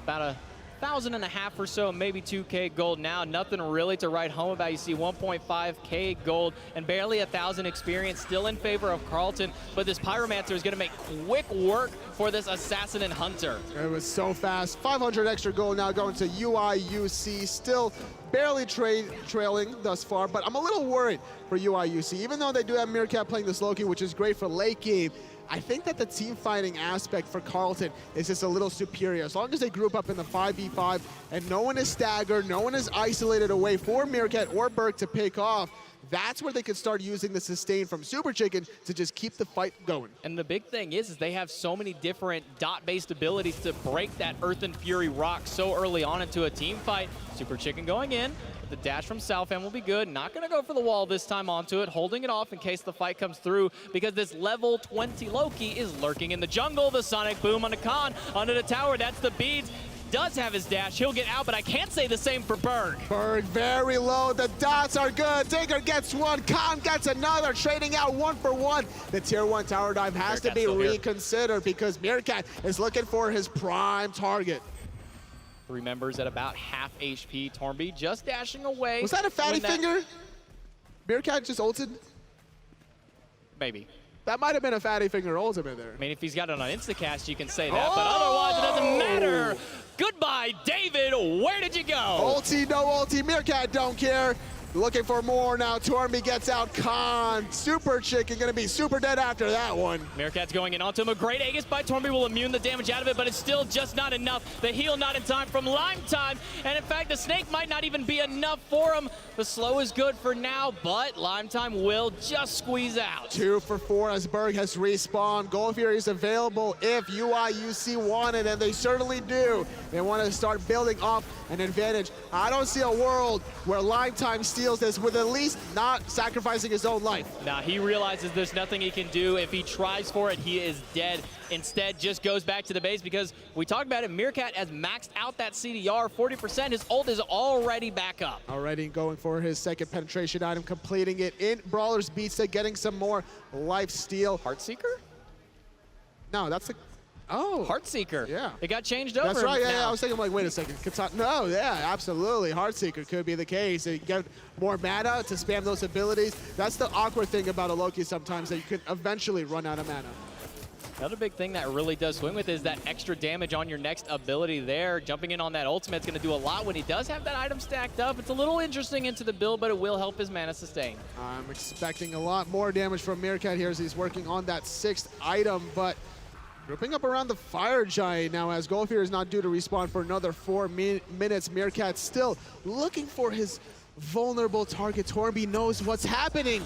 about a 1,500 or so, maybe 2K gold now. Nothing really to write home about. You see 1.5K gold and barely 1,000 experience, still in favor of Carlton. But this Pyromancer is going to make quick work for this Assassin and Hunter. It was so fast. 500 extra gold now going to UIUC. Still barely trailing thus far, but I'm a little worried for UIUC. Even though they do have Meerkat playing this Loki, which is great for late game, I think that the team fighting aspect for Carlton is just a little superior. As long as they group up in the 5v5 and no one is staggered, no one is isolated away for Meerkat or Berg to pick off, that's where they could start using the sustain from Super Chicken to just keep the fight going. And the big thing is they have so many different dot-based abilities to break that Earth and Fury rock so early on into a team fight. Super Chicken going in. The dash from Southend will be good. Not going to go for the wall this time onto it, holding it off in case the fight comes through, because this level 20 Loki is lurking in the jungle. The Sonic Boom on the Khan, under the tower. That's the beads. Does have his dash. He'll get out, but I can't say the same for Berg. Berg very low. The dots are good. Digger gets one. Khan gets another. Trading out 1 for 1. The tier 1 tower dive has to be reconsidered because Meerkat is looking for his prime target. 3 members at about half HP. Tornby just dashing away. Was that a fatty finger? Meerkat just ulted? Maybe. That might have been a fatty finger ultimate there. I mean, if he's got it on Instacast, you can say that, but otherwise it doesn't matter. Goodbye, David. Where did you go? Ulti, no ulti. Meerkat don't care. Looking for more now. Tornby gets out. Khan. Super Chicken going to be super dead after that one. Meerkat's going in onto him. A great Aegis by Tornby will immune the damage out of it, but it's still just not enough. The heal not in time from Lime Time, and in fact, the Snake might not even be enough for him. The slow is good for now, but Lime Time will just squeeze out. 2 for 4 as Berg has respawned. Gold Fury is available if UIUC want it, and they certainly do. They want to start building off an advantage. I don't see a world where Lime Time steals this with at least not sacrificing his own life. Now he realizes there's nothing he can do. If he tries for it, he is dead. Instead, just goes back to the base because we talked about it. Meerkat has maxed out that CDR 40%. His ult is already back up. Already going for his second penetration item, completing it in Brawler's Beatsta, getting some more life steal. Heartseeker? No, that's the... Oh. Heartseeker. Yeah. It got changed over. That's right. Yeah, now. I was thinking, like, wait a second. No, yeah, absolutely. Heartseeker could be the case. You get more mana to spam those abilities. That's the awkward thing about a Loki sometimes, that you can eventually run out of mana. Another big thing that really does swing with is that extra damage on your next ability there. Jumping in on that ultimate's going to do a lot when he does have that item stacked up. It's a little interesting into the build, but it will help his mana sustain. I'm expecting a lot more damage from Meerkat here as he's working on that 6th item, but grouping up around the Fire Giant now as Goldfear is not due to respawn for another 4 minutes. Meerkat still looking for his vulnerable target. Tornby knows what's happening.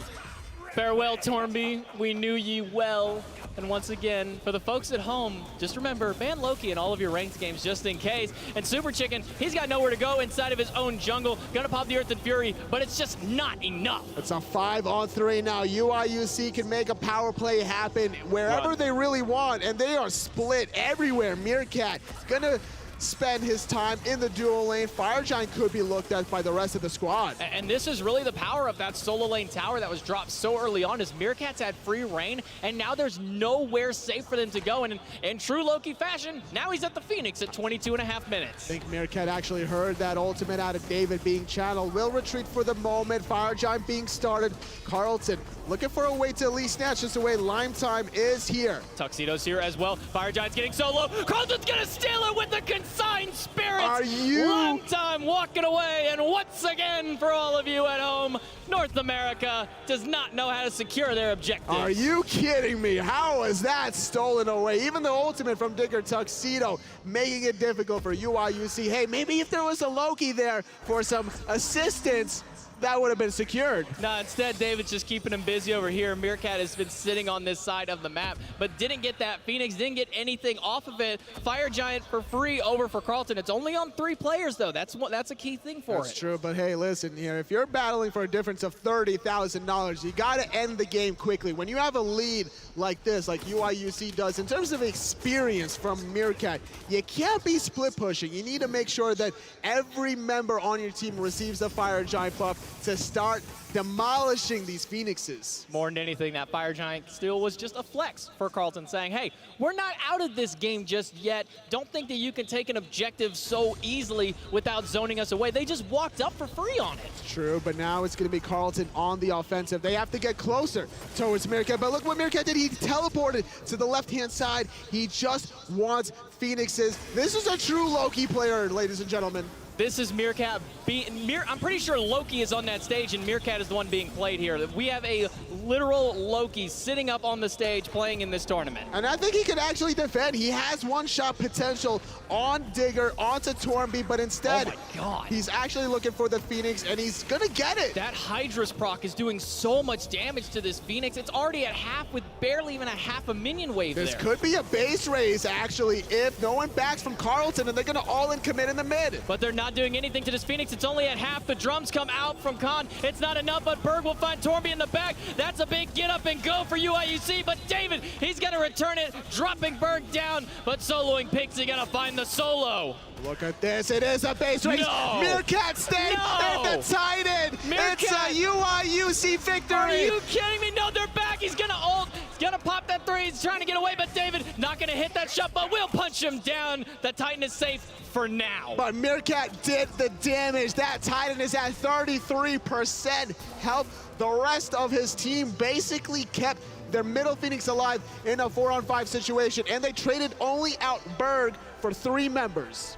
Farewell, Tornby. We knew ye well. And once again, for the folks at home, just remember, ban Loki in all of your ranked games just in case. And Super Chicken, he's got nowhere to go inside of his own jungle. Gonna pop the Earth and Fury, but it's just not enough. It's a 5-on-3 now. UIUC can make a power play happen wherever they really want, and they are split everywhere. Meerkat gonna spend his time in the dual lane. Fire Giant could be looked at by the rest of the squad. And this is really the power of that solo lane tower that was dropped so early on, as Meerkat's had free reign, and now there's nowhere safe for them to go. And in true Loki fashion, now he's at the Phoenix at 22.5 minutes. I think Meerkat actually heard that ultimate out of David being channeled. Will retreat for the moment. Fire Giant being started. Carlton looking for a way to at least snatch this away. Lime Time is here. Tuxedo's here as well. Fire Giant's getting so low. Carlton's gonna steal it with the consigned spirits. Are you? Long time walking away, and once again for all of you at home, North America does not know how to secure their objectives. Are you kidding me? How was that stolen away? Even the ultimate from Digger Tuxedo making it difficult for UIUC. Hey, maybe if there was a Loki there for some assistance, that would have been secured. No, instead, David's just keeping him busy over here. Meerkat has been sitting on this side of the map, but didn't get that Phoenix, didn't get anything off of it. Fire Giant for free over for Carlton. It's only on 3 players, though. That's a key thing for it. That's true, but hey, listen, here, if you're battling for a difference of $30,000, you got to end the game quickly. When you have a lead like this, like UIUC does, in terms of experience from Meerkat, you can't be split pushing. You need to make sure that every member on your team receives the Fire Giant buff. to start demolishing these Phoenixes. More than anything, that Fire Giant still was just a flex for Carlton, saying, hey, we're not out of this game just yet. Don't think that you can take an objective so easily without zoning us away. They just walked up for free on it. True, but now it's going to be Carlton on the offensive. They have to get closer towards Meerkat, but look what Meerkat did. He teleported to the left-hand side. He just wants Phoenixes. This is a true Loki player, ladies and gentlemen. This is Meerkat. I'm pretty sure Loki is on that stage and Meerkat is the one being played here. We have a literal Loki sitting up on the stage playing in this tournament. And I think he could actually defend. He has one-shot potential on Digger, onto Tornby, but instead, oh my God, he's actually looking for the Phoenix, and he's gonna get it. That Hydra's proc is doing so much damage to this Phoenix. It's already at half with barely even a half a minion wave This there. could be a base raise, actually, if no one backs from Carlton, and they're gonna all-in commit in the mid. But they're not doing anything to this Phoenix. It's only at half. The drums come out from Khan. It's not enough, but Berg will find Tornby in the back. That's a big get up and go for UIUC, but David, he's gonna return it, dropping Berg down, but soloing Pixie gonna find the solo. Look at this, it is a base race. No. Meerkat stayed No. at the tight end. Meerkat. It's a UIUC victory. Are you kidding me? No, they're back. He's gonna ult. He's gonna pop that three. He's trying to get away, but David not gonna hit that shot, but we'll punch him down. The Titan is safe for now. But Meerkat did the damage. That Titan is at 33% health. The rest of his team basically kept their middle Phoenix alive in a 4-on-5 situation, and they traded only out Berg for 3 members.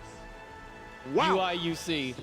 Wow. UIUC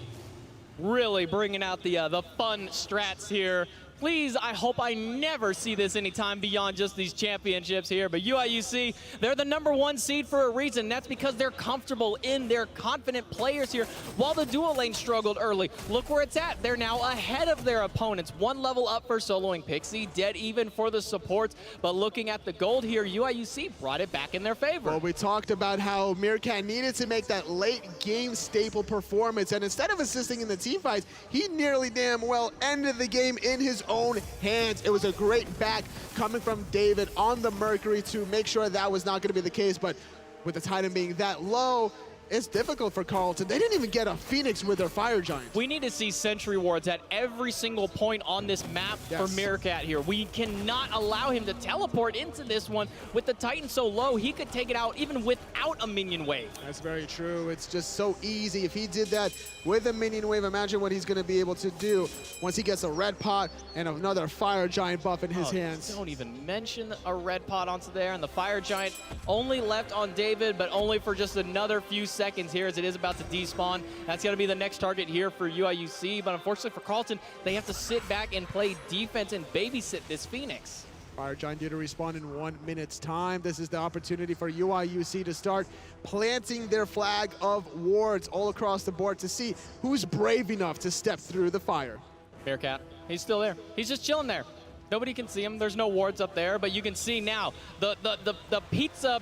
really bringing out the fun strats here. Please, I hope I never see this anytime beyond just these championships here. But UIUC, they're the #1 seed for a reason. That's because they're comfortable in their confident players here. While the duo lane struggled early, look where it's at. They're now ahead of their opponents. 1 level up for soloing Pixie, dead even for the supports. But looking at the gold here, UIUC brought it back in their favor. Well, we talked about how Meerkat needed to make that late game staple performance, and instead of assisting in the team fights, he nearly damn well ended the game in his own hands. It was a great back coming from David on the Mercury to make sure that was not going to be the case, but with the Titan being that low, it's difficult for Carlton. They didn't even get a Phoenix with their Fire Giant. We need to see sentry wards at every single point on this map for Yes. Meerkat here. We cannot allow him to teleport into this one. With the Titan so low, he could take it out even without a minion wave. That's very true. It's just so easy. If he did that with a minion wave, imagine what he's going to be able to do once he gets a red pot and another Fire Giant buff in his hands. Don't even mention a red pot onto there, and the Fire Giant only left on David, but only for just another few seconds here as it is about to despawn. That's going to be the next target here for UIUC, but unfortunately for Carlton, they have to sit back and play defense and babysit this Phoenix. Fire Giant due to respawn in 1 minute's time. This is the opportunity for UIUC to start planting their flag of wards all across the board to see who's brave enough to step through the fire. Meerkat, he's still there. He's just chilling there. Nobody can see him. There's no wards up there, but you can see now the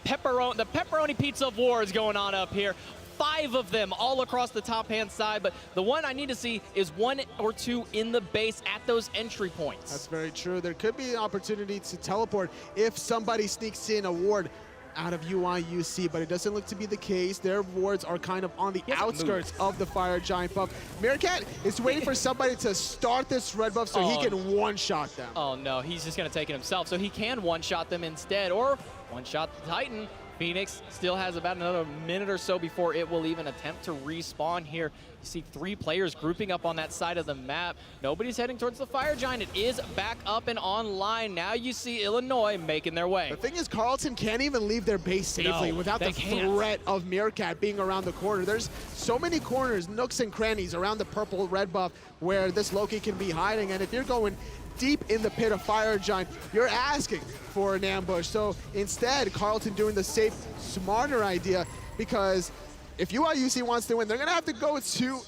pepperoni pizza of wars going on up here. 5 of them all across the top-hand side, but the one I need to see is 1 or 2 in the base at those entry points. That's very true. There could be an opportunity to teleport if somebody sneaks in a ward out of UIUC, but it doesn't look to be the case. Their wards are kind of on the outskirts of the Fire Giant buff. Meerkat is waiting for somebody to start this red buff so he can one-shot them. Oh no, he's just gonna take it himself, so he can one-shot them instead, or one-shot the Titan. Phoenix still has about another minute or so before it will even attempt to respawn here. You see 3 players grouping up on that side of the map. Nobody's heading towards the Fire Giant. It is back up and online. Now you see Illinois making their way. The thing is, Carlton can't even leave their base safely without the threat of Meerkat being around the corner. There's so many corners, nooks and crannies around the purple red buff where this Loki can be hiding, and if you're going deep in the pit of Fire Giant, you're asking for an ambush. So instead, Carlton doing the safe, smarter idea, because if UIUC wants to win, they're going to have to go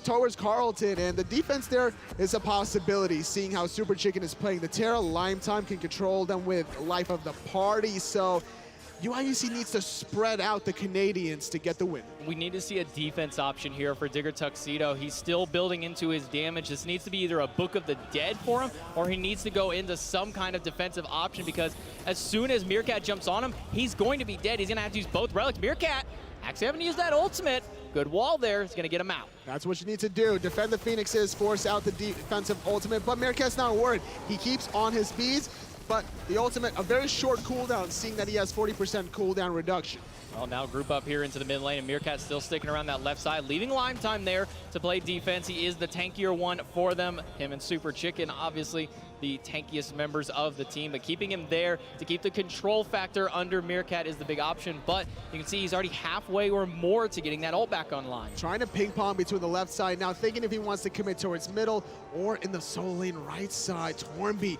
towards Carlton, and the defense there is a possibility, seeing how Super Chicken is playing. The Terra Lime Time can control them with Life of the Party, so UIUC needs to spread out the Canadians to get the win. We need to see a defense option here for Digger Tuxedo. He's still building into his damage. This needs to be either a Book of the Dead for him, or he needs to go into some kind of defensive option, because as soon as Meerkat jumps on him, he's going to be dead. He's going to have to use both relics. Meerkat Actually haven't used that ultimate. Good wall there. It's going to get him out. That's what you need to do. Defend the Phoenixes, force out the defensive ultimate, but Meerkat's not worried. He keeps on his beads, but the ultimate, a very short cooldown, seeing that he has 40% cooldown reduction. Well, now group up here into the mid lane, and Meerkat still sticking around that left side, leaving Lime Time there to play defense. He is the tankier one for them. Him and Super Chicken, obviously the tankiest members of the team, but keeping him there to keep the control factor under Meerkat is the big option. But you can see he's already halfway or more to getting that ult back online. Trying to ping pong between the left side, now thinking if he wants to commit towards middle or in the solo lane right side. Tornby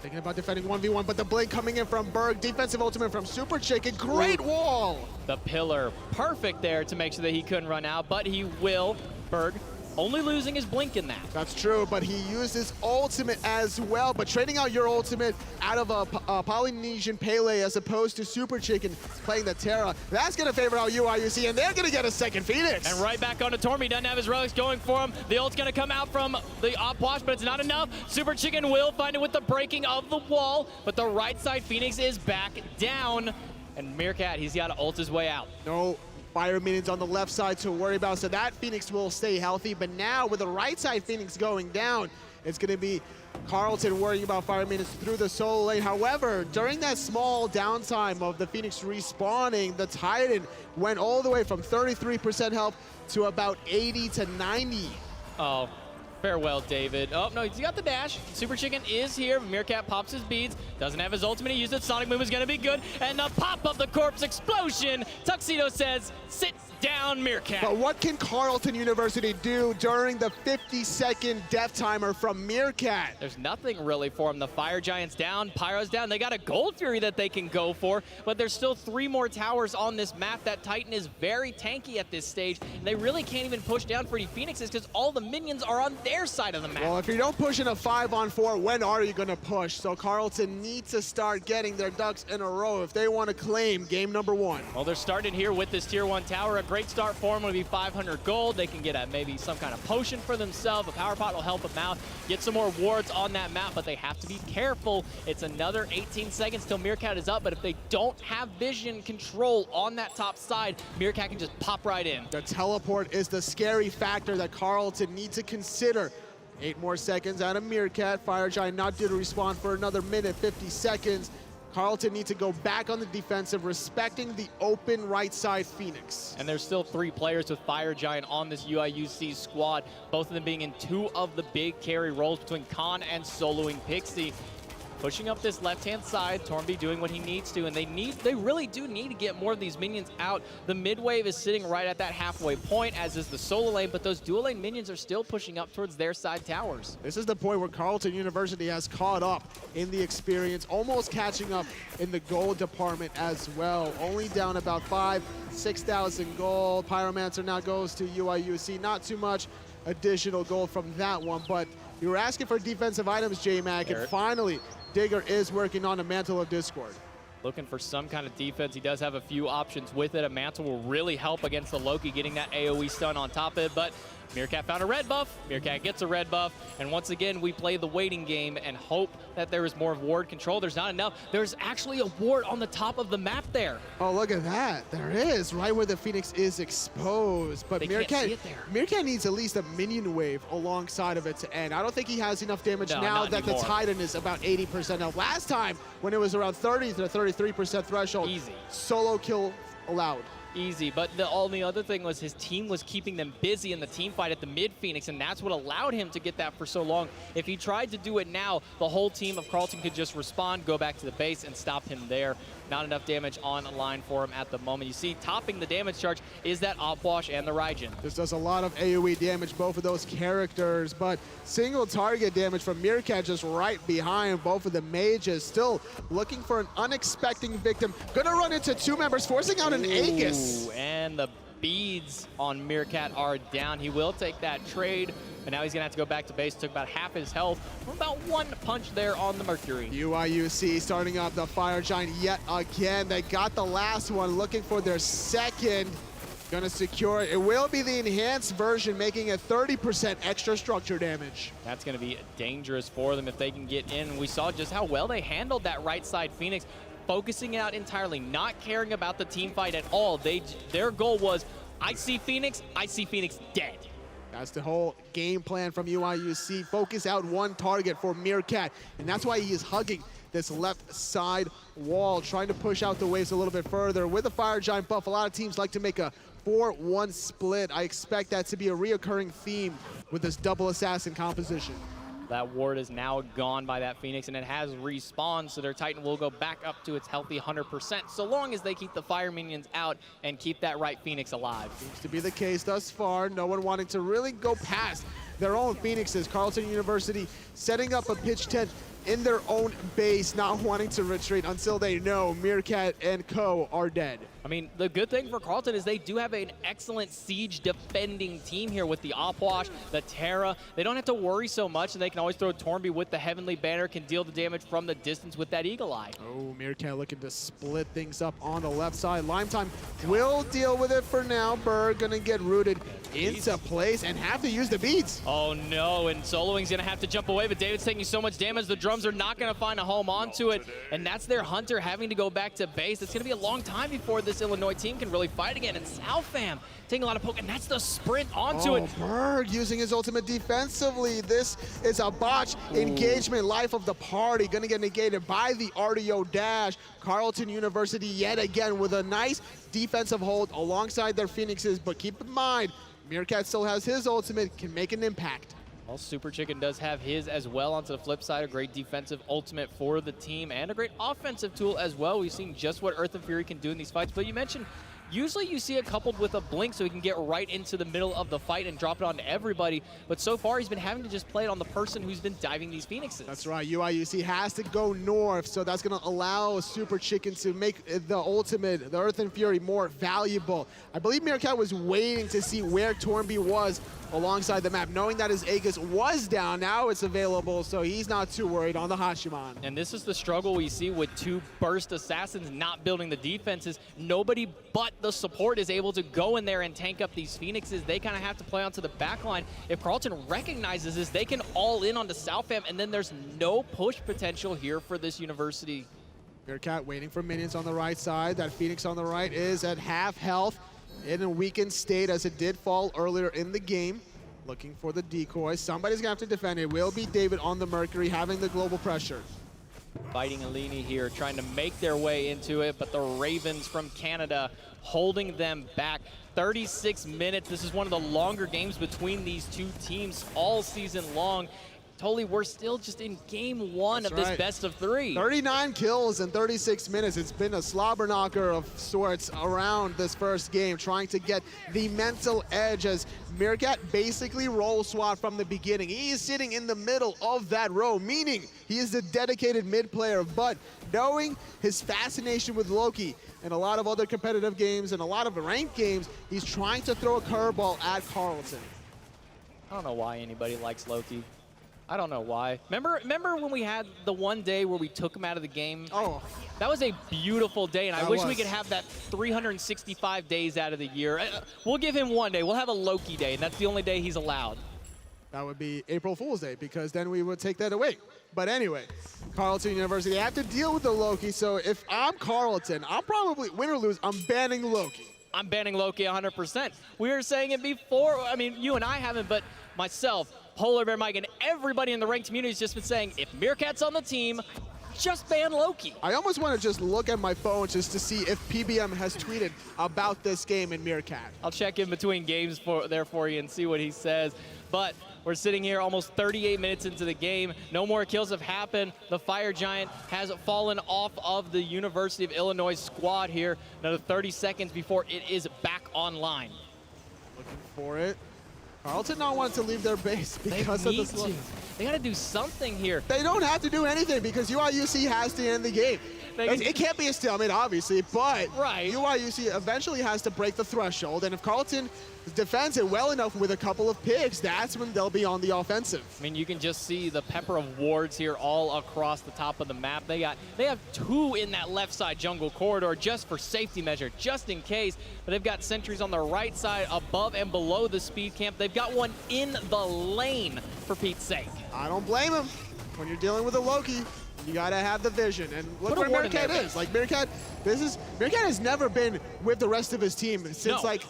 thinking about defending 1v1, but the blink coming in from Berg. Defensive ultimate from Super Chicken. Great wall! The pillar, perfect there to make sure that he couldn't run out, but he will. Berg only losing his blink in that. That's true, but he used his ultimate as well. But trading out your ultimate out of a Polynesian Pele as opposed to Super Chicken playing the Terra, that's going to favor out UIUC, and they're going to get a second Phoenix. And right back onto Tormy. Doesn't have his relics going for him. The ult's going to come out from the op wash, but it's not enough. Super Chicken will find it with the breaking of the wall, but the right side Phoenix is back down. And Meerkat, he's got to ult his way out. No fire minions on the left side to worry about, so that Phoenix will stay healthy. But now with the right side Phoenix going down, it's going to be Carlton worrying about fire minions through the solo lane. However, during that small downtime of the Phoenix respawning, the Titan went all the way from 33% health to about 80 to 90. Oh, farewell, David. Oh, no, he's got the dash. Super Chicken is here. Meerkat pops his beads. Doesn't have his ultimate. He used it. Sonic Boom is going to be good. And the pop of the corpse explosion. Tuxedo says, sit down, Meerkat. But what can Carleton University do during the 50-second death timer from Meerkat? There's nothing really for him. The Fire Giant's down, Pyro's down. They got a Gold Fury that they can go for, but there's still 3 more towers on this map. That Titan is very tanky at this stage, and they really can't even push down for any Phoenixes because all the minions are on their side of the map. Well, if you don't push in a 5-on-4, when are you going to push? So Carleton needs to start getting their ducks in a row if they want to claim game number 1. Well, they're starting here with this tier 1 tower. A great start for them would be 500 gold. They can get maybe some kind of potion for themselves. A power pot will help them out. Get some more wards on that map, but they have to be careful. It's another 18 seconds till Meerkat is up, but if they don't have vision control on that top side, Meerkat can just pop right in. The teleport is the scary factor that Carleton needs to consider. 8 more seconds out of Meerkat. Fire Giant not due to respawn for another minute, 50 seconds. Carleton needs to go back on the defensive, respecting the open right side Phoenix. And there's still 3 players with Fire Giant on this UIUC squad, both of them being in 2 of the big carry roles between Khan and soloing Pixie. Pushing up this left-hand side, Tornby doing what he needs to, and they really do need to get more of these minions out. The mid wave is sitting right at that halfway point, as is the solo lane, but those dual lane minions are still pushing up towards their side towers. This is the point where Carleton University has caught up in the experience, almost catching up in the gold department as well. Only down about 6,000 gold. Pyromancer now goes to UIUC. Not too much additional gold from that one, but you were asking for defensive items, J-Mac, and finally, Digger is working on a Mantle of Discord. Looking for some kind of defense. He does have a few options with it. A Mantle will really help against the Loki, getting that AoE stun on top of it, but Meerkat found a red buff. Meerkat gets a red buff, and once again, we play the waiting game and hope that there is more ward control. There's not enough. There's actually a ward on the top of the map there. Oh, look at that. There is, right where the Phoenix is exposed. But Meerkat needs at least a minion wave alongside of it to end. I don't think he has enough damage now that the Titan is about 80% health. Last time, when it was around 30 to 33% threshold, easy solo kill allowed. Easy, but the only other thing was his team was keeping them busy in the team fight at the mid Phoenix, and that's what allowed him to get that for so long. If he tried to do it now, the whole team of Carleton could just respond, go back to the base, and stop him there. Not enough damage on line for him at the moment. You see, topping the damage charge is that Opwash and the Raijin. This does a lot of AoE damage, both of those characters, but single target damage from Meerkat just right behind both of the mages. Still looking for an unexpected victim. Gonna run into 2 members, forcing out an Aegis. And the beads on Meerkat are down. He will take that trade, but now he's gonna have to go back to base. Took about half his health. About 1 punch there on the Mercury. UIUC starting up the Fire Giant yet again. They got the last one, looking for their second. Gonna secure it. It will be the enhanced version, making it 30% extra structure damage. That's gonna be dangerous for them if they can get in. We saw just how well they handled that right side Phoenix. focusing out entirely, not caring about the team fight at all. Their goal was, I see Phoenix dead. That's the whole game plan from UIUC. Focus out one target for Meerkat, and that's why he is hugging this left side wall, trying to push out the waves a little bit further. With the Fire Giant buff, a lot of teams like to make a 4-1 split. I expect that to be a reoccurring theme with this double assassin composition. That ward is now gone by that Phoenix, and it has respawned, so their Titan will go back up to its healthy 100%, so long as they keep the fire minions out and keep that right Phoenix alive. Seems to be the case thus far. No one wanting to really go past their own Phoenixes. Carleton University setting up a pitch tent in their own base, not wanting to retreat until they know Meerkat and co are dead. I mean, the good thing for Carleton is they do have an excellent siege defending team here with the Opwash, the Terra. They don't have to worry so much, and they can always throw Tornby with the Heavenly Banner, can deal the damage from the distance with that Eagle Eye. Oh, Meerkat looking to split things up on the left side. Lime Time will deal with it for now. Berg gonna get rooted into place and have to use the beads. Oh no, and Soloing's gonna have to jump away, but David's taking so much damage, the drums are not gonna find a home onto it, and that's their Hunter having to go back to base. It's gonna be a long time before this Illinois team can really fight again, and Southam taking a lot of poke, and that's the sprint onto it. Berg using his ultimate defensively. This is a botch engagement. Life of the party gonna get negated by the RDO dash. Carleton University yet again with a nice defensive hold alongside their Phoenixes, but keep in mind, Meerkat still has his ultimate, can make an impact. Well, Super Chicken does have his as well. Onto the flip side, a great defensive ultimate for the team and a great offensive tool as well. We've seen just what Earth and Fury can do in these fights, but you mentioned usually you see it coupled with a blink so he can get right into the middle of the fight and drop it on to everybody, but so far he's been having to just play it on the person who's been diving these Phoenixes. That's right, UIUC has to go north, so that's gonna allow Super Chicken to make the ultimate, the Earth and Fury, more valuable. I believe Meerkat was waiting to see where Tornby was alongside the map, knowing that his Aegis was down. Now it's available, so he's not too worried on the Hachiman. And this is the struggle we see with two burst assassins not building the defenses. Nobody but the support is able to go in there and tank up these Phoenixes. They kind of have to play onto the back line. If Carleton recognizes this, they can all in onto Southam, and then there's no push potential here for this university. Meerkat waiting for minions on the right side. That Phoenix on the right is at half health, in a weakened state as it did fall earlier in the game. Looking for the decoy. Somebody's gonna have to defend. It will be David on the Mercury having the global pressure. Fighting Alini here, trying to make their way into it, but the Ravens from Canada holding them back. 36 minutes. This is one of the longer games between these two teams all season long. Totally, we're still just in game one That's of this right. best of 3. 39 kills in 36 minutes. It's been a slobber knocker of sorts around this first game, trying to get the mental edge as Meerkat basically roll swap from the beginning. He is sitting in the middle of that row, meaning he is the dedicated mid player, but knowing his fascination with Loki and a lot of other competitive games and a lot of ranked games, he's trying to throw a curveball at Carleton. I don't know why anybody likes Loki. I don't know why. Remember when we had the one day where we took him out of the game? Oh. That was a beautiful day, and I wish we was. could have that 365 days out of the year. We'll give him one day. We'll have a Loki day, and that's the only day he's allowed. That would be April Fool's Day, because then we would take that away. But anyway, Carleton University, they have to deal with the Loki, so if I'm Carleton, I'm probably, win or lose, I'm banning Loki. I'm banning Loki 100%. We were saying it before. I mean, you and I haven't, but myself, Polar Bear Mike, and everybody in the ranked community has just been saying, if Meerkat's on the team, just ban Loki. I almost want to just look at my phone just to see if PBM has tweeted about this game in Meerkat. I'll check in between games for you and see what he says. But we're sitting here almost 38 minutes into the game. No more kills have happened. The Fire Giant has fallen off of the University of Illinois squad here. Another 30 seconds before it is back online. Looking for it. Carleton not wanting to leave their base because of the slow. They got to do something here. They don't have to do anything because UIUC has to end the game. It can't be a stalemate, obviously, but right. UIUC eventually has to break the threshold, and if Carleton defends it well enough with a couple of picks, that's when they'll be on the offensive. I mean, you can just see the pepper of wards here all across the top of the map. They have 2 in that left side jungle corridor just for safety measure, just in case. But they've got sentries on the right side above and below the speed camp. They've got one in the lane, for Pete's sake. I don't blame him. When you're dealing with a Loki, You gotta have the vision, and look Put a where ward in Meerkat there, is. Like Meerkat, Meerkat has never been with the rest of his team since No. like,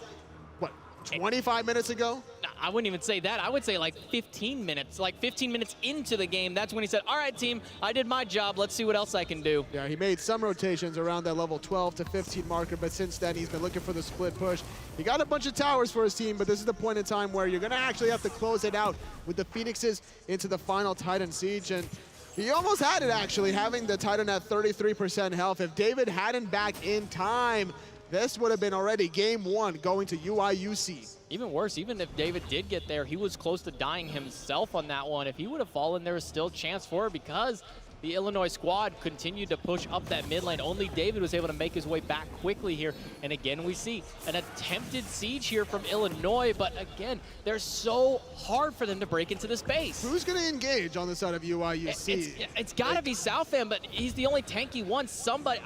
what, 25 minutes ago? No, I wouldn't even say that. I would say like 15 minutes. Like 15 minutes into the game, that's when he said, all right, team, I did my job. Let's see what else I can do. Yeah, he made some rotations around that level 12 to 15 marker, but since then he's been looking for the split push. He got a bunch of towers for his team, but this is the point in time where you're gonna actually have to close it out with the Phoenixes into the final Titan Siege. And he almost had it, actually, having the Titan at 33% health. If David hadn't back in time, this would have been already game 1 going to UIUC. Even worse, even if David did get there, he was close to dying himself on that one. If he would have fallen, there was still a chance for it because the Illinois squad continued to push up that mid lane. Only David was able to make his way back quickly here. And again, we see an attempted siege here from Illinois, but again, they're so hard for them to break into the space. Who's going to engage on the side of UIUC? It's got to be Southam, but he's the only tanky one. Somebody...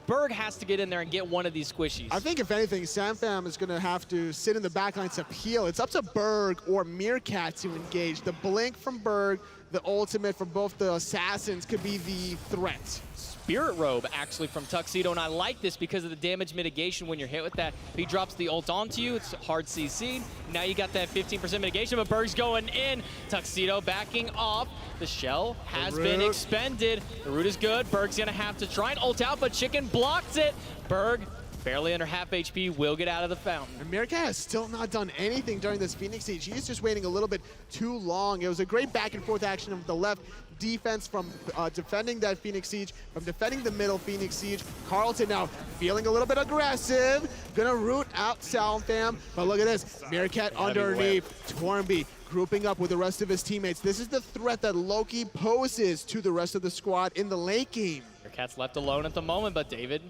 Berg has to get in there and get one of these squishies. I think if anything, Samfam is going to have to sit in the backline to peel. It's up to Berg or Meerkat to engage. The blink from Berg, the ultimate from both the assassins could be the threat. Spirit Robe actually from Tuxedo, and I like this because of the damage mitigation when you're hit with that. He drops the ult onto you, it's hard CC'd. Now you got that 15% mitigation, but Berg's going in. Tuxedo backing off. The shell has been expended. The root is good. Berg's gonna have to try and ult out, but Chicken blocks it. Berg, barely under half HP, will get out of the fountain. And Meerkat has still not done anything during this Phoenix Siege. He's just waiting a little bit too long. It was a great back and forth action of the left defense from defending that Phoenix Siege, from defending the middle Phoenix Siege. Carlton now feeling a little bit aggressive, gonna root out Southam, but look at this, Meerkat underneath, Tornby grouping up with the rest of his teammates. This is the threat that Loki poses to the rest of the squad in the late game. Meerkat's left alone at the moment, but David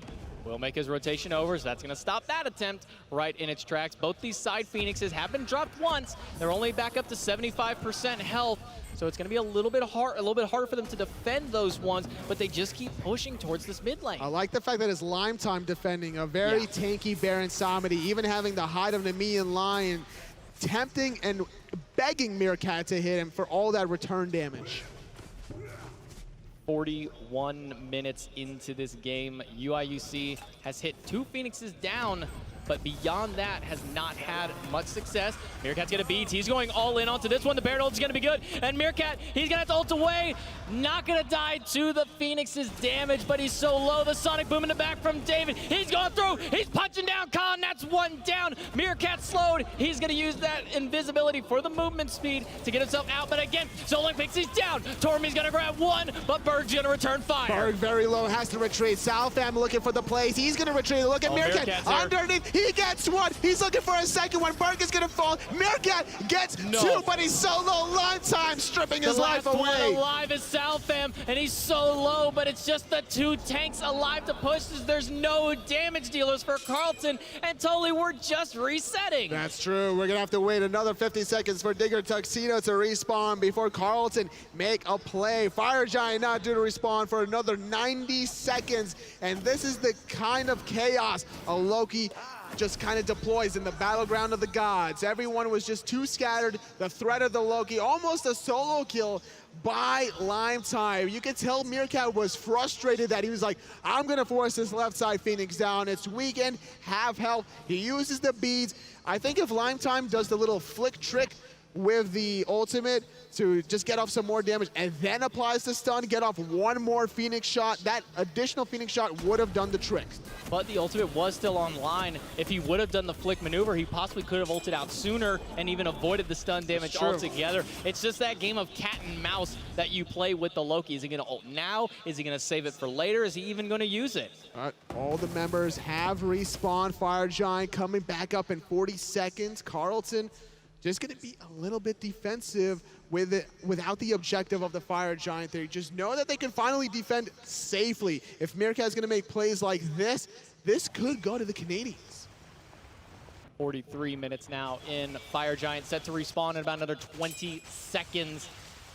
will make his rotation over, so that's going to stop that attempt right in its tracks. Both these side Phoenixes have been dropped once. They're only back up to 75% health, so it's going to be a little bit harder for them to defend those ones, but they just keep pushing towards this mid lane. I like the fact that it's Lime Time defending a very tanky Baron Samedi, even having the hide of Nemean Lion, tempting and begging Meerkat to hit him for all that return damage. 41 minutes into this game, UIUC has hit 2 Phoenixes down, but beyond that has not had much success. Meerkat's gonna beat. He's going all in onto this one. The Baron ult is gonna be good. And Meerkat, he's gonna have to ult away. Not gonna die to the Phoenix's damage, but he's so low. The Sonic Boom in the back from David. He's going through. He's punching down Khan. That's one down. Meerkat slowed. He's gonna use that invisibility for the movement speed to get himself out. But again, Soling Pixie's down. Tormy's gonna grab one, but Berg's gonna return fire. Berg very low, has to retreat. Southam looking for the plays. He's gonna retreat. Look at Meerkat underneath. He gets one. He's looking for a second one. Berg is gonna fall. Meerkat gets 2, but he's so low. Lime Time stripping his life away. The last one alive is Southam, and he's so low, but it's just the 2 tanks alive to push. There's no damage dealers for Carlton, and totally we're just resetting. That's true. We're gonna have to wait another 50 seconds for Digger Tuxedo to respawn before Carlton make a play. Fire Giant not due to respawn for another 90 seconds, and this is the kind of chaos a Loki just kind of deploys in the battleground of the gods. Everyone was just too scattered. The threat of the Loki, almost a solo kill by Lime Time. You could tell Meerkat was frustrated that he was like, I'm gonna force this left side Phoenix down. It's weakened, half health. He uses the beads. I think if Lime Time does the little flick trick with the ultimate to just get off some more damage and then applies the stun, get off one more Phoenix shot, that additional Phoenix shot would have done the trick. But the ultimate was still online. If he would have done the flick maneuver, he possibly could have ulted out sooner and even avoided the stun damage altogether. It's just that game of cat and mouse that you play with the Loki. Is he gonna ult now? Is he gonna save it for later? Is he even gonna use it? All right, all the members have respawned. Fire Giant coming back up in 40 seconds. Carlton just going to be a little bit defensive with it, without the objective of the Fire Giant. They just know that they can finally defend safely. If Meerkat is going to make plays like this, this could go to the Canadians. 43 minutes now in. Fire Giant set to respawn in about another 20 seconds.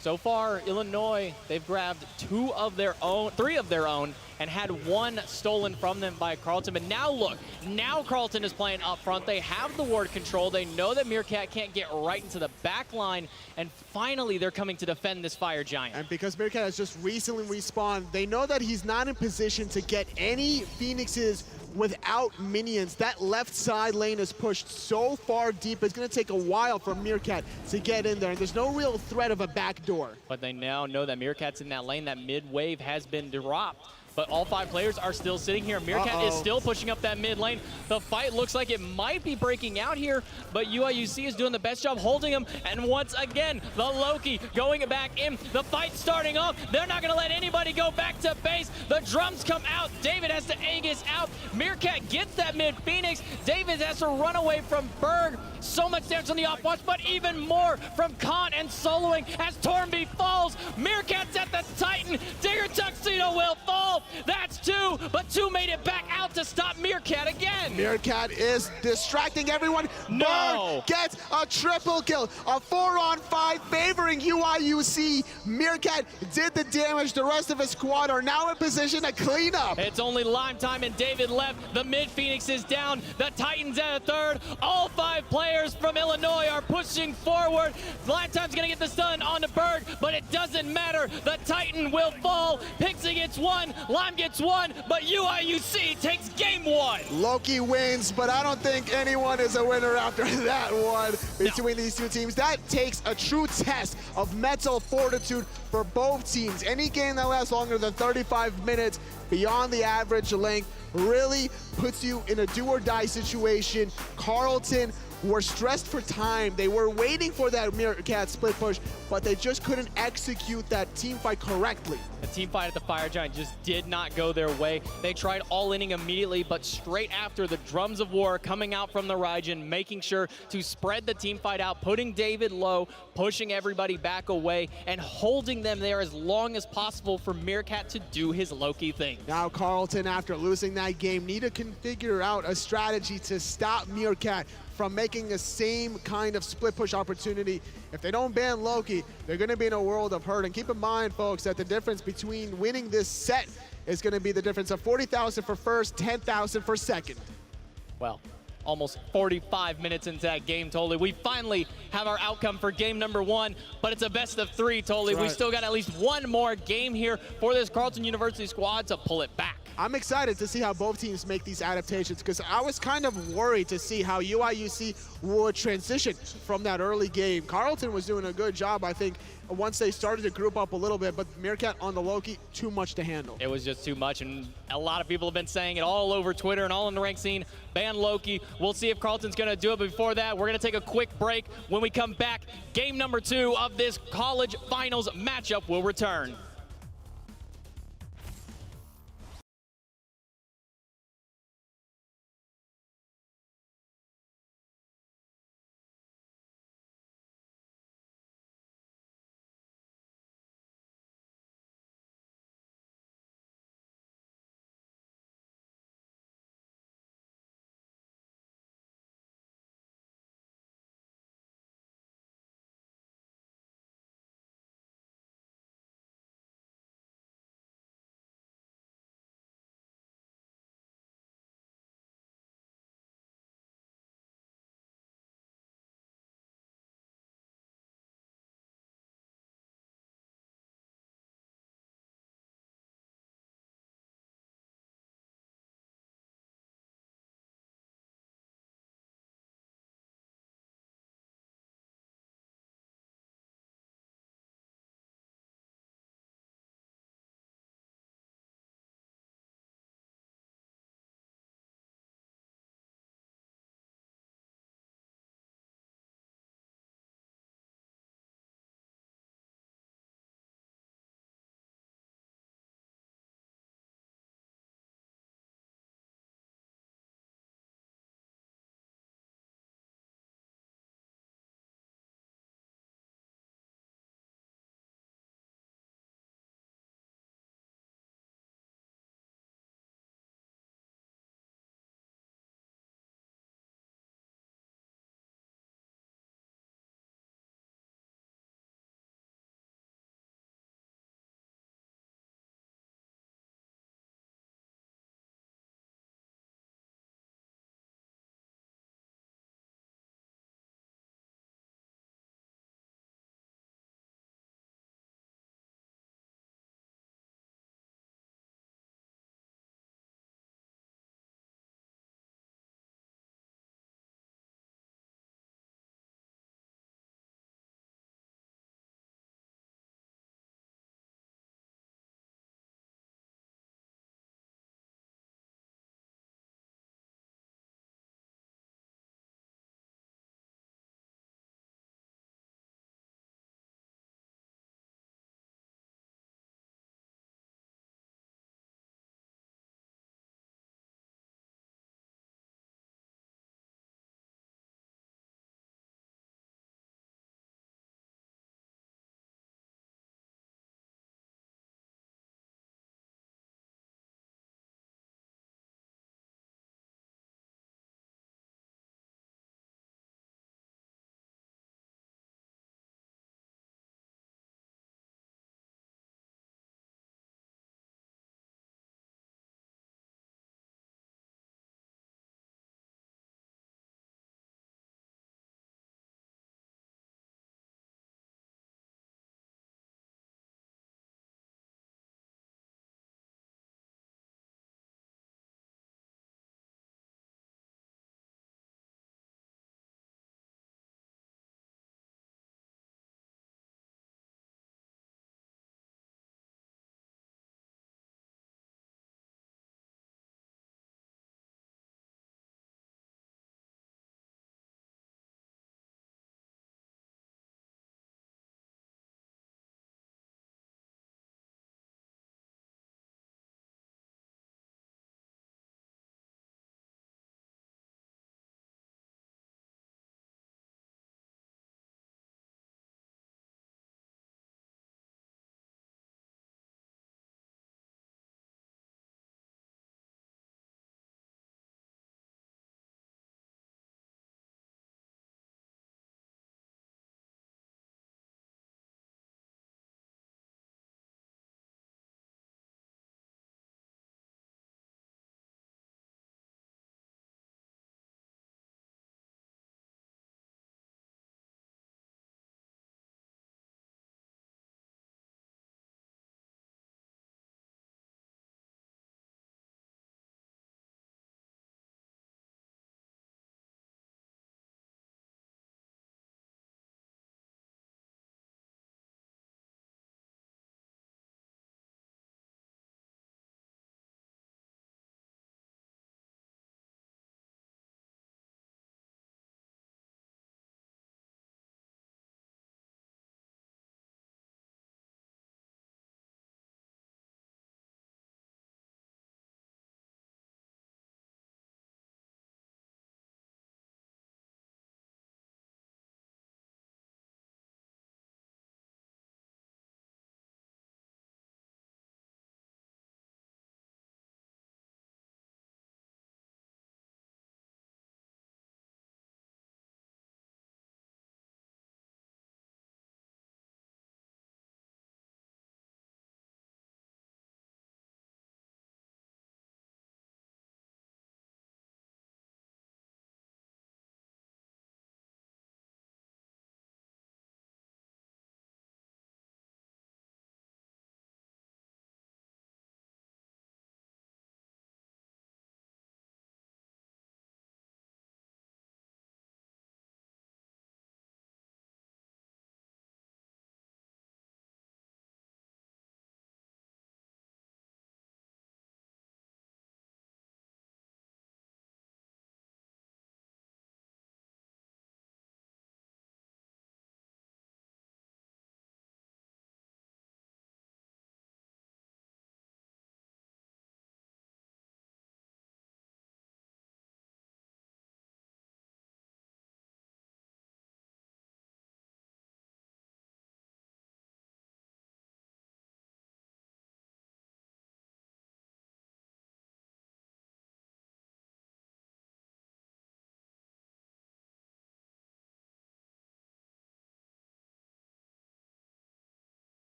So far, Illinois, they've grabbed three of their own, and had one stolen from them by Carleton. But now look, now Carleton is playing up front. They have the ward control. They know that Meerkat can't get right into the back line, and finally they're coming to defend this Fire Giant. And because Meerkat has just recently respawned, they know that he's not in position to get any Phoenixes without minions. That left side lane is pushed so far deep, it's going to take a while for Meerkat to get in there, and there's no real threat of a backdoor. But they now know that Meerkat's in that lane. That mid wave has been dropped. But all 5 players are still sitting here. Meerkat is still pushing up that mid lane. The fight looks like it might be breaking out here, but UIUC is doing the best job holding him. And once again, the Loki going back in. The fight starting off. They're not going to let anybody go back to base. The drums come out. David has to Aegis out. Meerkat gets that mid Phoenix. David has to run away from Berg. So much damage on the off watch, but even more from Khan and soloing as Tornby falls. Meerkat's at the Titan. Digger Tuxedo will fall. That's 2, but 2 made it back out to stop Meerkat again. Meerkat is distracting everyone. No. Berg gets a triple kill. A 4-on-5 favoring UIUC. Meerkat did the damage. The rest of his squad are now in position to clean up. It's only Lime time and David left. The mid Phoenix is down. The Titans at a third. All 5 players from Illinois are pushing forward. Lime time's gonna get the stun on the Berg, but it doesn't matter. The Titan will fall. Pixie gets 1. Lime gets 1, but UIUC takes game 1. Loki wins, but I don't think anyone is a winner after that one between these two teams. That takes a true test of mental fortitude for both teams. Any game that lasts longer than 35 minutes beyond the average length really puts you in a do-or-die situation. Carleton were stressed for time. They were waiting for that Meerkat split push, but they just couldn't execute that team fight correctly. The team fight at the Fire Giant just did not go their way. They tried all-inning immediately, but straight after, the drums of war coming out from the Raijin, making sure to spread the team fight out, putting David low, pushing everybody back away, and holding them there as long as possible for Meerkat to do his Loki thing. Now Carleton, after losing that game, need to configure out a strategy to stop Meerkat from making the same kind of split push opportunity. If they don't ban Loki, they're going to be in a world of hurt. And keep in mind, folks, that the difference between winning this set is going to be the difference of 40,000 for first, 10,000 for second. Well, almost 45 minutes into that game, Tolly. We finally have our outcome for game number 1, but it's a best of 3, Tolly. Right. We still got at least one more game here for this Carleton University squad to pull it back. I'm excited to see how both teams make these adaptations, because I was kind of worried to see how UIUC would transition from that early game. Carleton was doing a good job, I think, once they started to group up a little bit, but Meerkat on the Loki, too much to handle. It was just too much, and a lot of people have been saying it all over Twitter and all in the rank scene. Ban Loki. We'll see if Carleton's going to do it. But before that, we're going to take a quick break. When we come back, game number 2 of this college finals matchup will return.